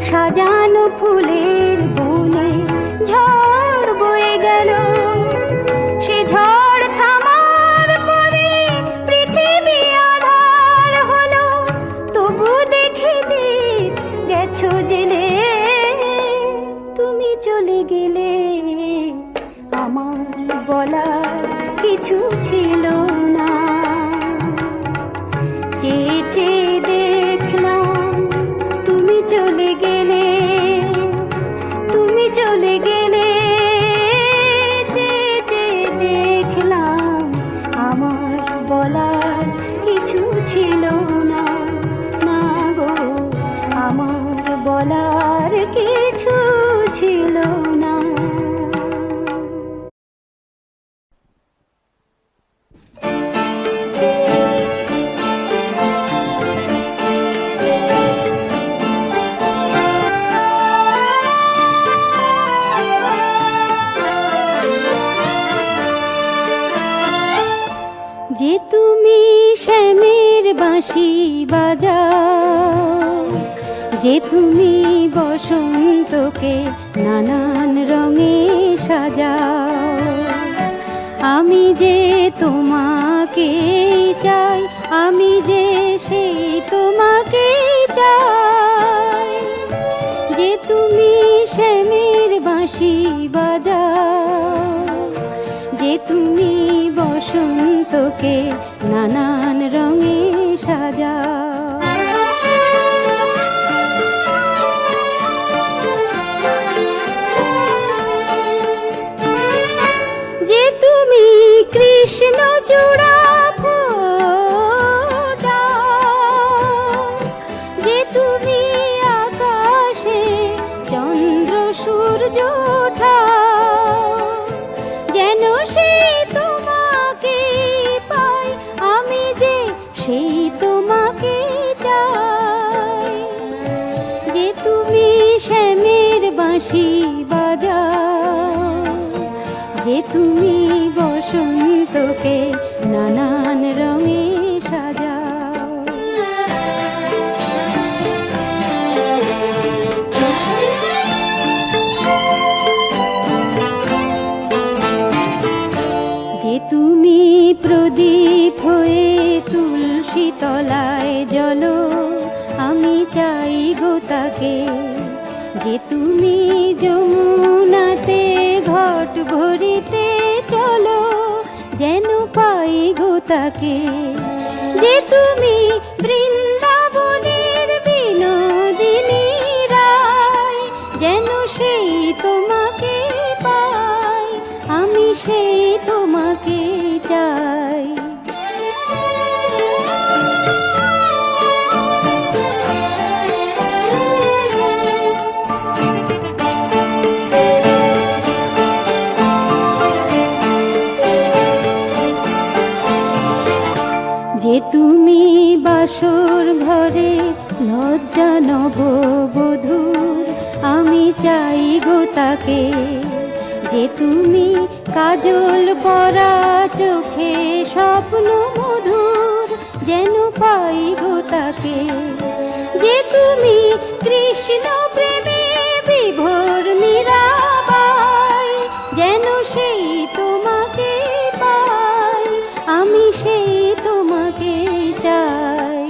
Speaker 5: সাজানো ফুলের বনে ঝড় বয়ে গেল। সে ঝড় থামার পরে পৃথিবী আধার হলো, তবু দেখে দিন গেছো জেলে। তুমি চলে গেলে, আমার বলার কিছু ছিল না। চেয়ে চেয়ে দেখলাম তুমি চলে গেলে, তুমি চলে গেলে। চেয়ে চেয়ে দেখলাম আমার বলার কিছু ছিল না, না গো, আমার বলার কিছু ছিল না। যে তুমি শ্যামের বাঁশি বাজাও, যে তুমি বসন্তকে নানান রঙে সাজাও, আমি যে তোমাকে চাই, আমি যে সেই তোমাকে চাই। যে তুমি শ্যামের বাঁশি বাজাও, যে তুমি বসন্তকে নানান রঙে সাজাও। যে তুমি কৃষ্ণচূড়া ফোটাও, যে তুমি আকাশে চন্দ্র সূর্য ওঠাও, যেন সেই তোমাকে পাই, আমি যে সেই তোমাকে চাই। যে তুমি শ্যামের বাঁশি বাজাও, যে তুমি বসন্তকে নানান রঙে সাজাও। যে তুমি প্রদীপ হয়ে তুলসী তলায় জ্বলো, আমি চাই গো তাকে। যে তুমি যমুনাতে ঘট ভরিতে চলো, যেন পাই গো তাকে। যে তুমি বৃন্দাবনের বিনোদিনী রায়, যেন সেই তোমাকে পাই, আমি সেই তোমাকে চাই। যে তুমি বাসর ঘরে লজ্জা নববধূর, আমি চাই গো তাকে। যে তুমি কাজল পরা চোখে স্বপ্ন মধুর, যেন পাই গো তাকে। যে তুমি কৃষ্ণ প্রেমে বিভোর মীরাবাই, যেন সেই তোমাকে পাই, আমি সেই তোমাকে চাই।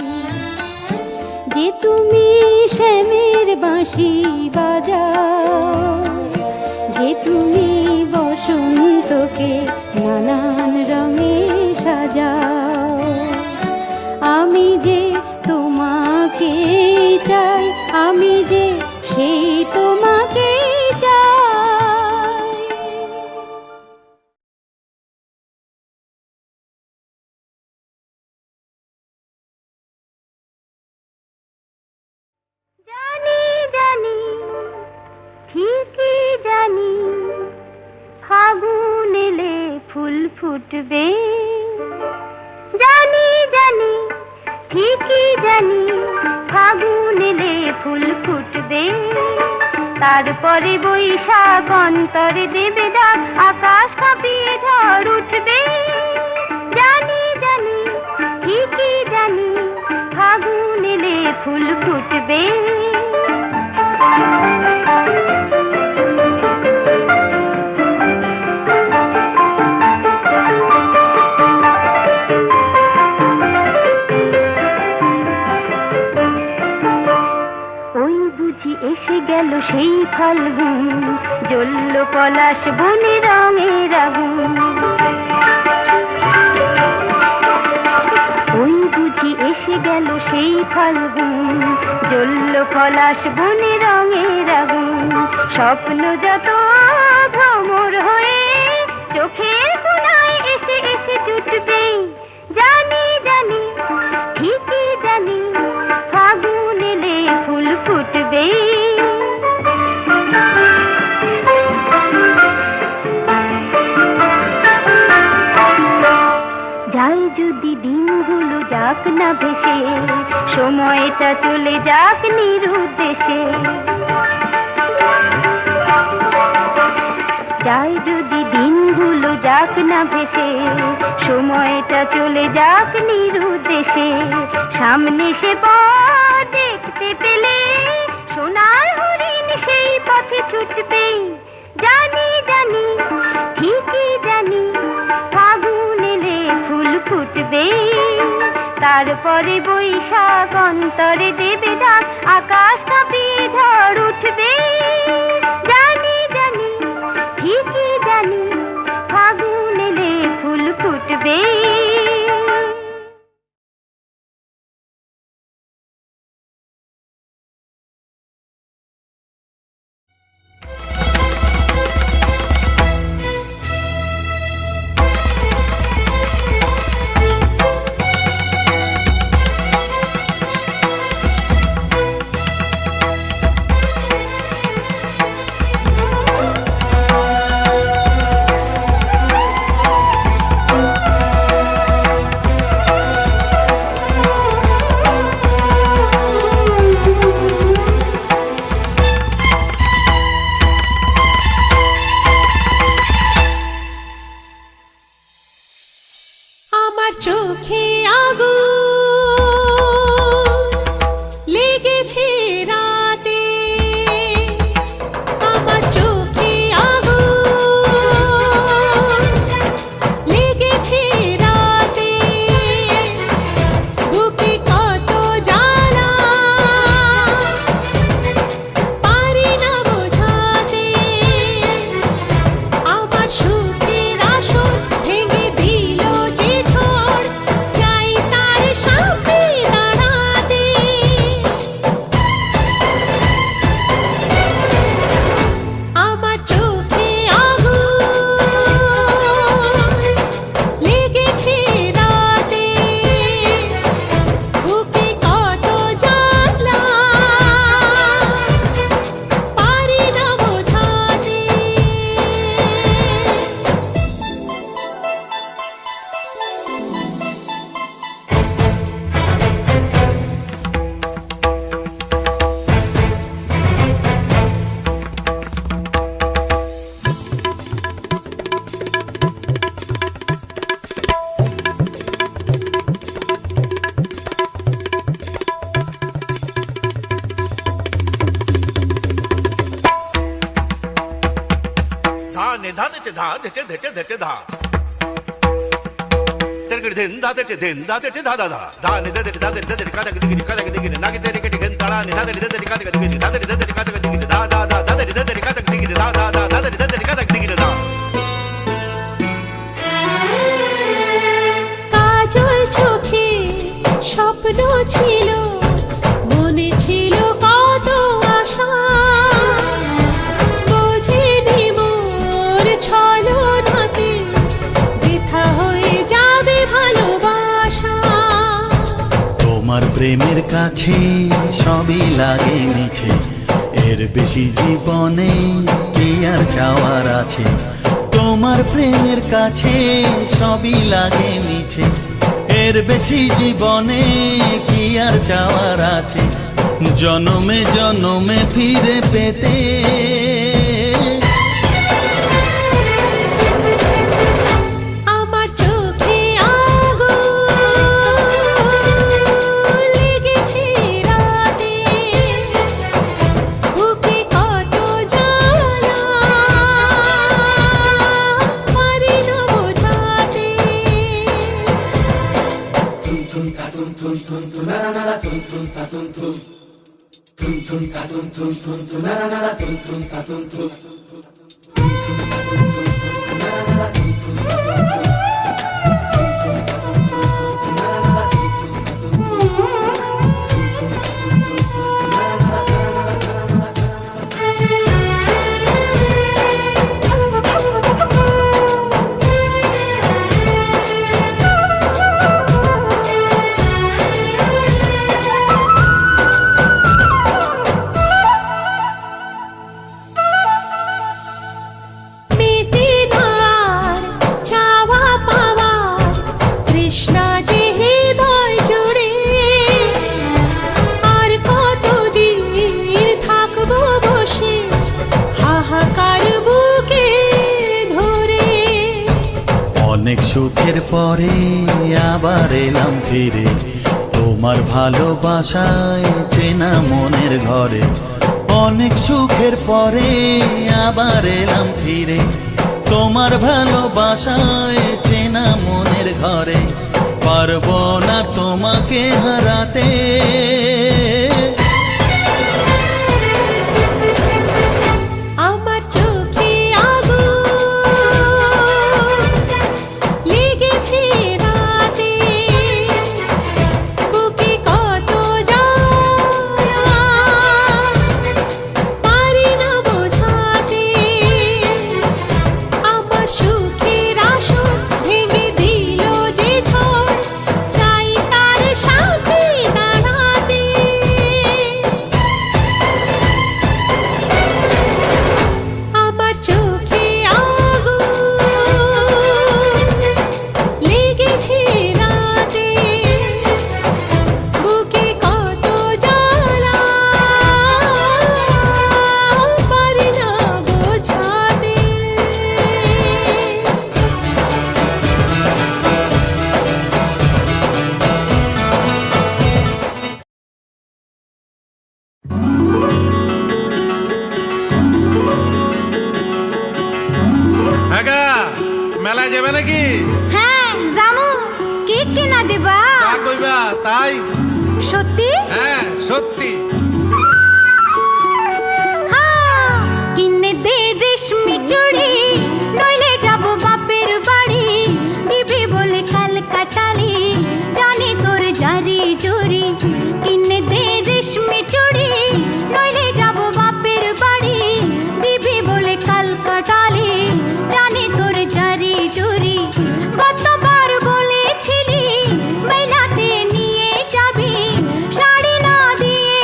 Speaker 5: যে তুমি শ্যামের বাঁশি বাজাও, যে তুমি বসন্তকে নানান রঙে সাজাও, আমি যে তোমাকে চাই, আমি যে সেই তোমাকে চাই। জানি জানি ঠিকই জানি, ফাগুন এলে ফুল ফুটবে। জানি জানি ঠিকই জানি, ফাগুন এলে ফুল ফুটবে। তারপরে বৈশাখ অন্তরে দেবে ডাক, আকাশ কাঁপিয়ে ঝড় উঠবে। জানি জানি ঠিকই জানি, ফাগুন এলে ফুল ফুটবে। ওই বুঝি এসে গেল সেই ফাল্গুন, জ্বলল পলাশ বনে রঙের আগুন। ওই বুঝি এসে গেল সেই ফাল্গুন, জ্বলল পলাশ বনে রঙের আগুন। স্বপ্ন যত ভ্রমর হয়ে চোখের কোণায় এসে এসে জুটবে। জানি জানি ঠিকই জানি, ফাগুন এলে ফুল ফুটবে। যাই যদি দিনগুলো যাক না ভেসে, সময়টা চলে যাক নিরুদ্দেশে। যাই যদি দিনগুলো যাক না ভেসে, সময়টা চলে যাক নিরুদ্দেশে, সামনে সে পথ দেখতে পেলে সোনার হরিণ সেই পথে ছুটবে। জানি জানি ঠিকই জানি ফাগুন এলে ফুল ফুটবে, তারপরে বৈশাখ অন্তরে দেবে ডাক, আকাশ কাঁপিয়ে ঝড় উঠবে। জানি জানি ঠিকই জানি ফাগুন এলে ফুল ফুটবে।
Speaker 6: আমার চোখে আগুন লেগেছে রাতে, আমার চোখে আগুন লেগেছে রাতে, বুকে কত জ্বালা পারি না বোঝাতে, আমার সুখের আসর ভেঙে দিল যে ঝড়, চাই তার সামনে দাঁড়াতে। আমার চোখে আগুন লেগেছে রাতে, বুকে কত জ্বালা পারি না বোঝাতে।
Speaker 7: धा ने धा ने धा धे धे धे धा तेरे दिन धा धे दिन धा धे धा धा धा धा ने धे धा धे धे का धे का धे ना के तेरे के दिन ताड़ा ने धा धे धे का धे धा धे धे का धे धा धा धा धा धे धे का धे धा धा धा धा धे धे का धे धा।
Speaker 6: কাজল চোখে স্বপ্ন ছিল, মনে ছিল কত আশা, বোঝেনি মোর ছলনাতে বৃথা হয়ে যাবে ভালোবাসা।
Speaker 2: তোমার প্রেমের কাছে সবই লাগে মিছে, এর বেশি জীবনে কি আর চাওয়ার আছে। তোমার প্রেমের কাছে সবই লাগে মিছে, এর বেশি জীবনে কি আর চাওয়ার আছে। জনমে জনমে ফিরে পেতে
Speaker 6: আমার চোখে আগুন লেগেছে রাতে, বুকে কত জ্বালা পারি না বোঝাতে। মেটে না আর
Speaker 8: সুখের পরে আবার এলাম ফিরে তোমার ভালোবাসায় চেনা মনের ঘরে। অনেক সুখের পরে আবার এলাম ফিরে তোমার ভালোবাসায় চেনা মনের ঘরে। পারবো না তোমাকে হারাতে,
Speaker 6: আমার চোখে আগুন লেগেছে রাতে, বুকে কত জ্বালা পারি না বোঝাতে। আমার সুখের আসর ভেঙে দিল যে ঝড়, চাই তার সাথে দাঁড়াতে। আমার চোখে আগুন লেগেছে রাতে, বুকে কত জ্বালা পারি না বোঝাতে।
Speaker 9: মেলায় যাবে নাকি?
Speaker 5: হ্যাঁ জামু, কি কিনা দিবা?
Speaker 9: তা কইবা তাই?
Speaker 5: সত্যি?
Speaker 9: হ্যাঁ সত্যি।
Speaker 5: হ্যাঁ, কিনে দে রেশমি চুড়ি, নইলে যাব বাপের বাড়ি। দিবি বলে কাল কাটালি, জানি তোর জারি জুরি। কিনে দে রেশমি চুড়ি, নইলে যাব বাপের বাড়ি। দিবি বলে কাল কাটালি, জানি তোর জারি জুরি। গতবার বলেছিলি মেলাতে নিয়ে যাবি, শাড়ি না দিয়ে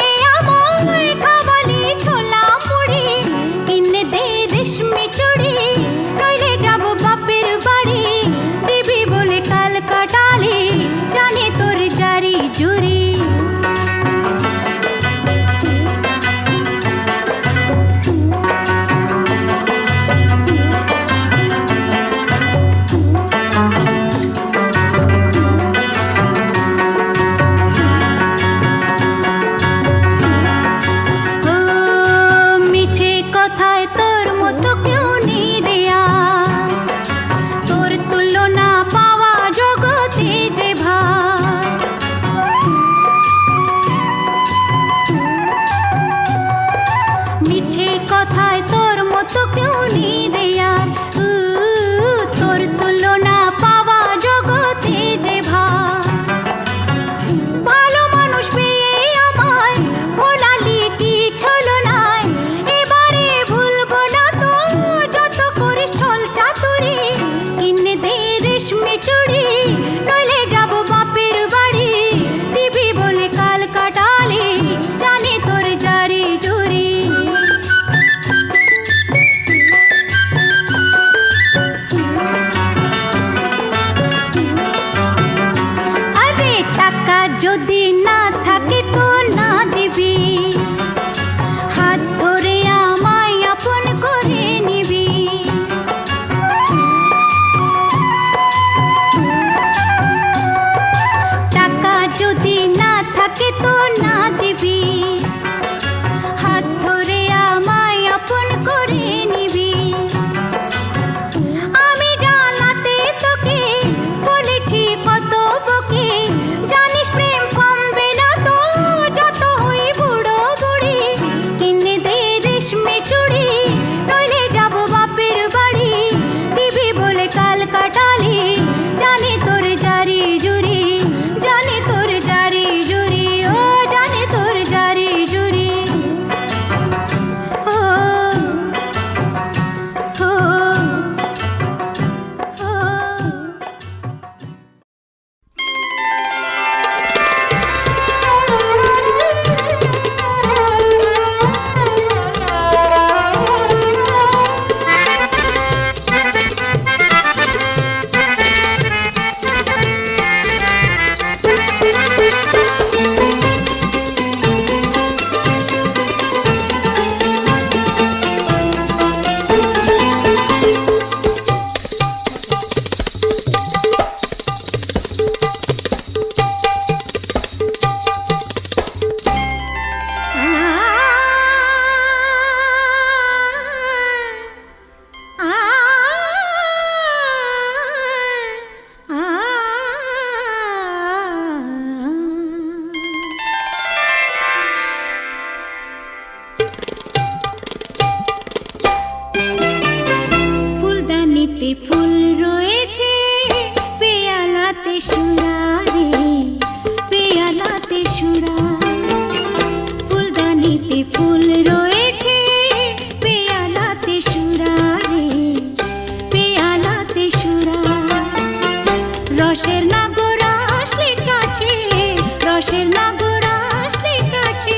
Speaker 5: রসের নগর আসলে কাছে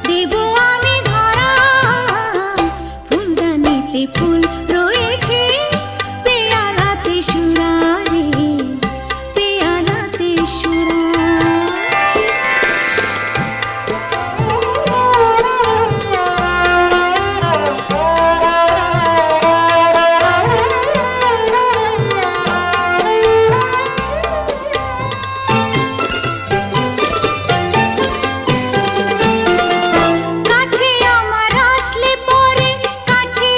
Speaker 5: দেব আমি ধরা ফুলদানিতে ফুল রয়েছে পেয়ালাতে সুরা রে পেয়ালাতে সুরা কাছে আমার আসলে পরে কাছে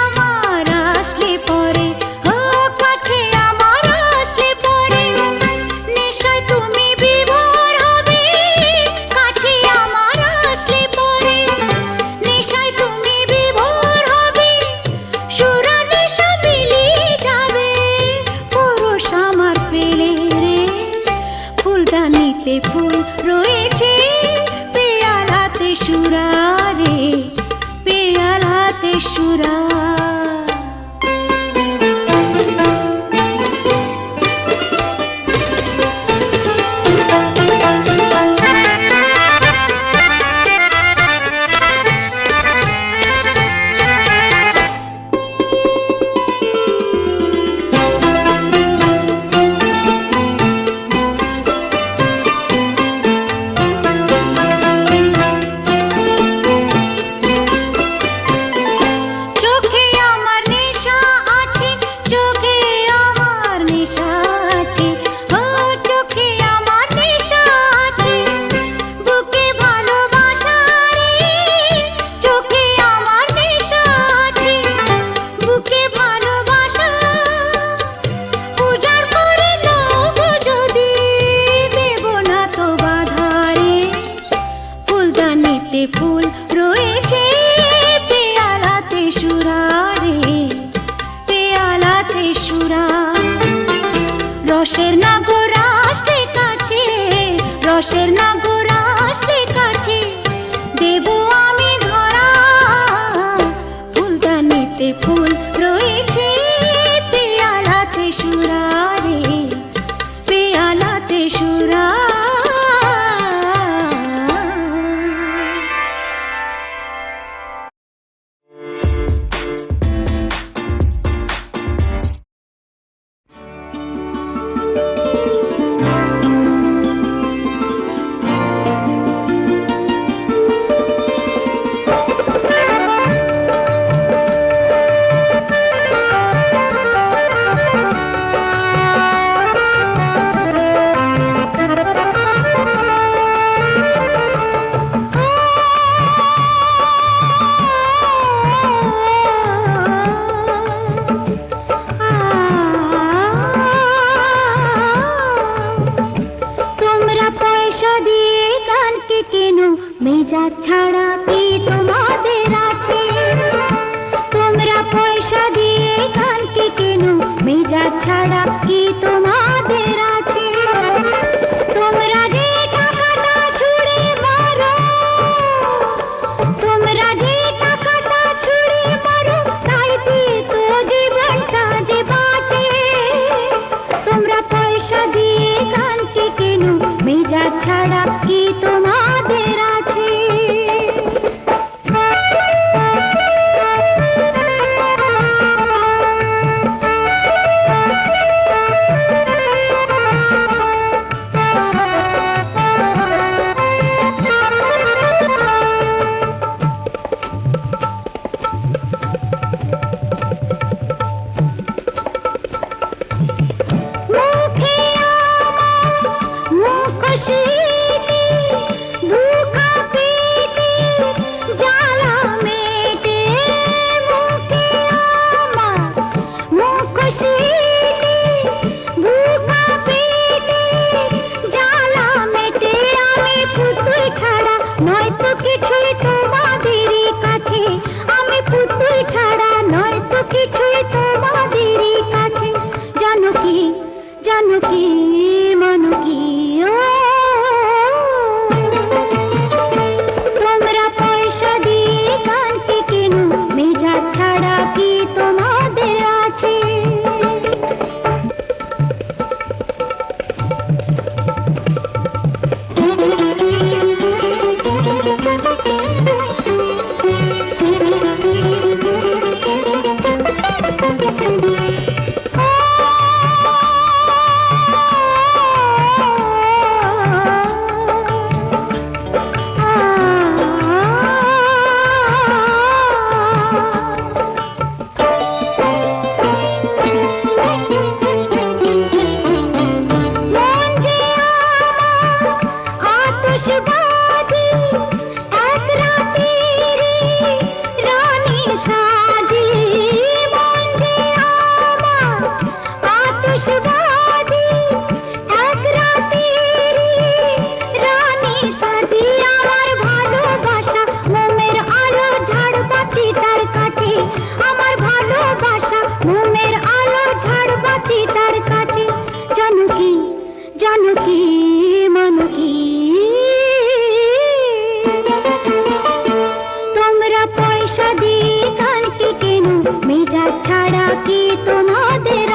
Speaker 5: আমার আসলে পরে ও কাছে আমার আসলে পরে নেশায় তুমি বিভোর হবে কাছে আমার আসলে পরে নেশায় তুমি বিভোর হবে সুরা নেশা মিলিয়ে যাবে পুরুষ আমার পেলে রে ফুলদানিতে ফুল রয়েছে পেয়ালাতে সুরা রে পেয়ালাতে সুরা চোখে আমার নেশা আছে চোখে আমার নেশা আছে ও চোখে আমার নেশা আছে বুকে ভালোবাসা রে চোখে আমার নেশা আছে বুকে ভালোবাসা উজাড় করে লোভ যদি দেব না তো বাধা রে ফুলদানিতে ফুল রয়েছে পেয়ালাতে সুরা রে পেয়ালাতে সুরা রসের নগর আসলে কাছে রসের নগর আসলে কাছে দেব আমি ধরা ফুলদানিতে ফুল রয়েছে পেয়ালাতে সুরা রে পেয়ালাতে সুরা তোমরা পয়সা দিয়ে গানকে কেনো মেজাজ ছাড়া কি তোমাদের আছে তোমরা পয়সা দিয়ে গানকে কেনো মেজাজ ছাড়া কি তোমাদের আছে তোমরা যে টাকাটা ছুঁড়ে মারো তোমরা যে টাকাটা ছুঁড়ে মারো তাইতে তো জীবনটা যে বাঁচে তোমরা পয়সা দিয়ে গানকে কেনো মেজাজ ছাড়া কি তোমাদের আছে মুখে আমার মুখোশিনী ধোঁকা পেটে জ্বালা মেটে মুখে আমার মুখোশিনী ধোঁকা পেটে জ্বালা মেটে আমি পুতুল ছাড়া নয়তো কিছুই তোমাদেরই কাছে আমি পুতুল ছাড়া নয়তো কিছুই তোমাদেরই কাছে জানো কি মানো কি ও কি তোমাদের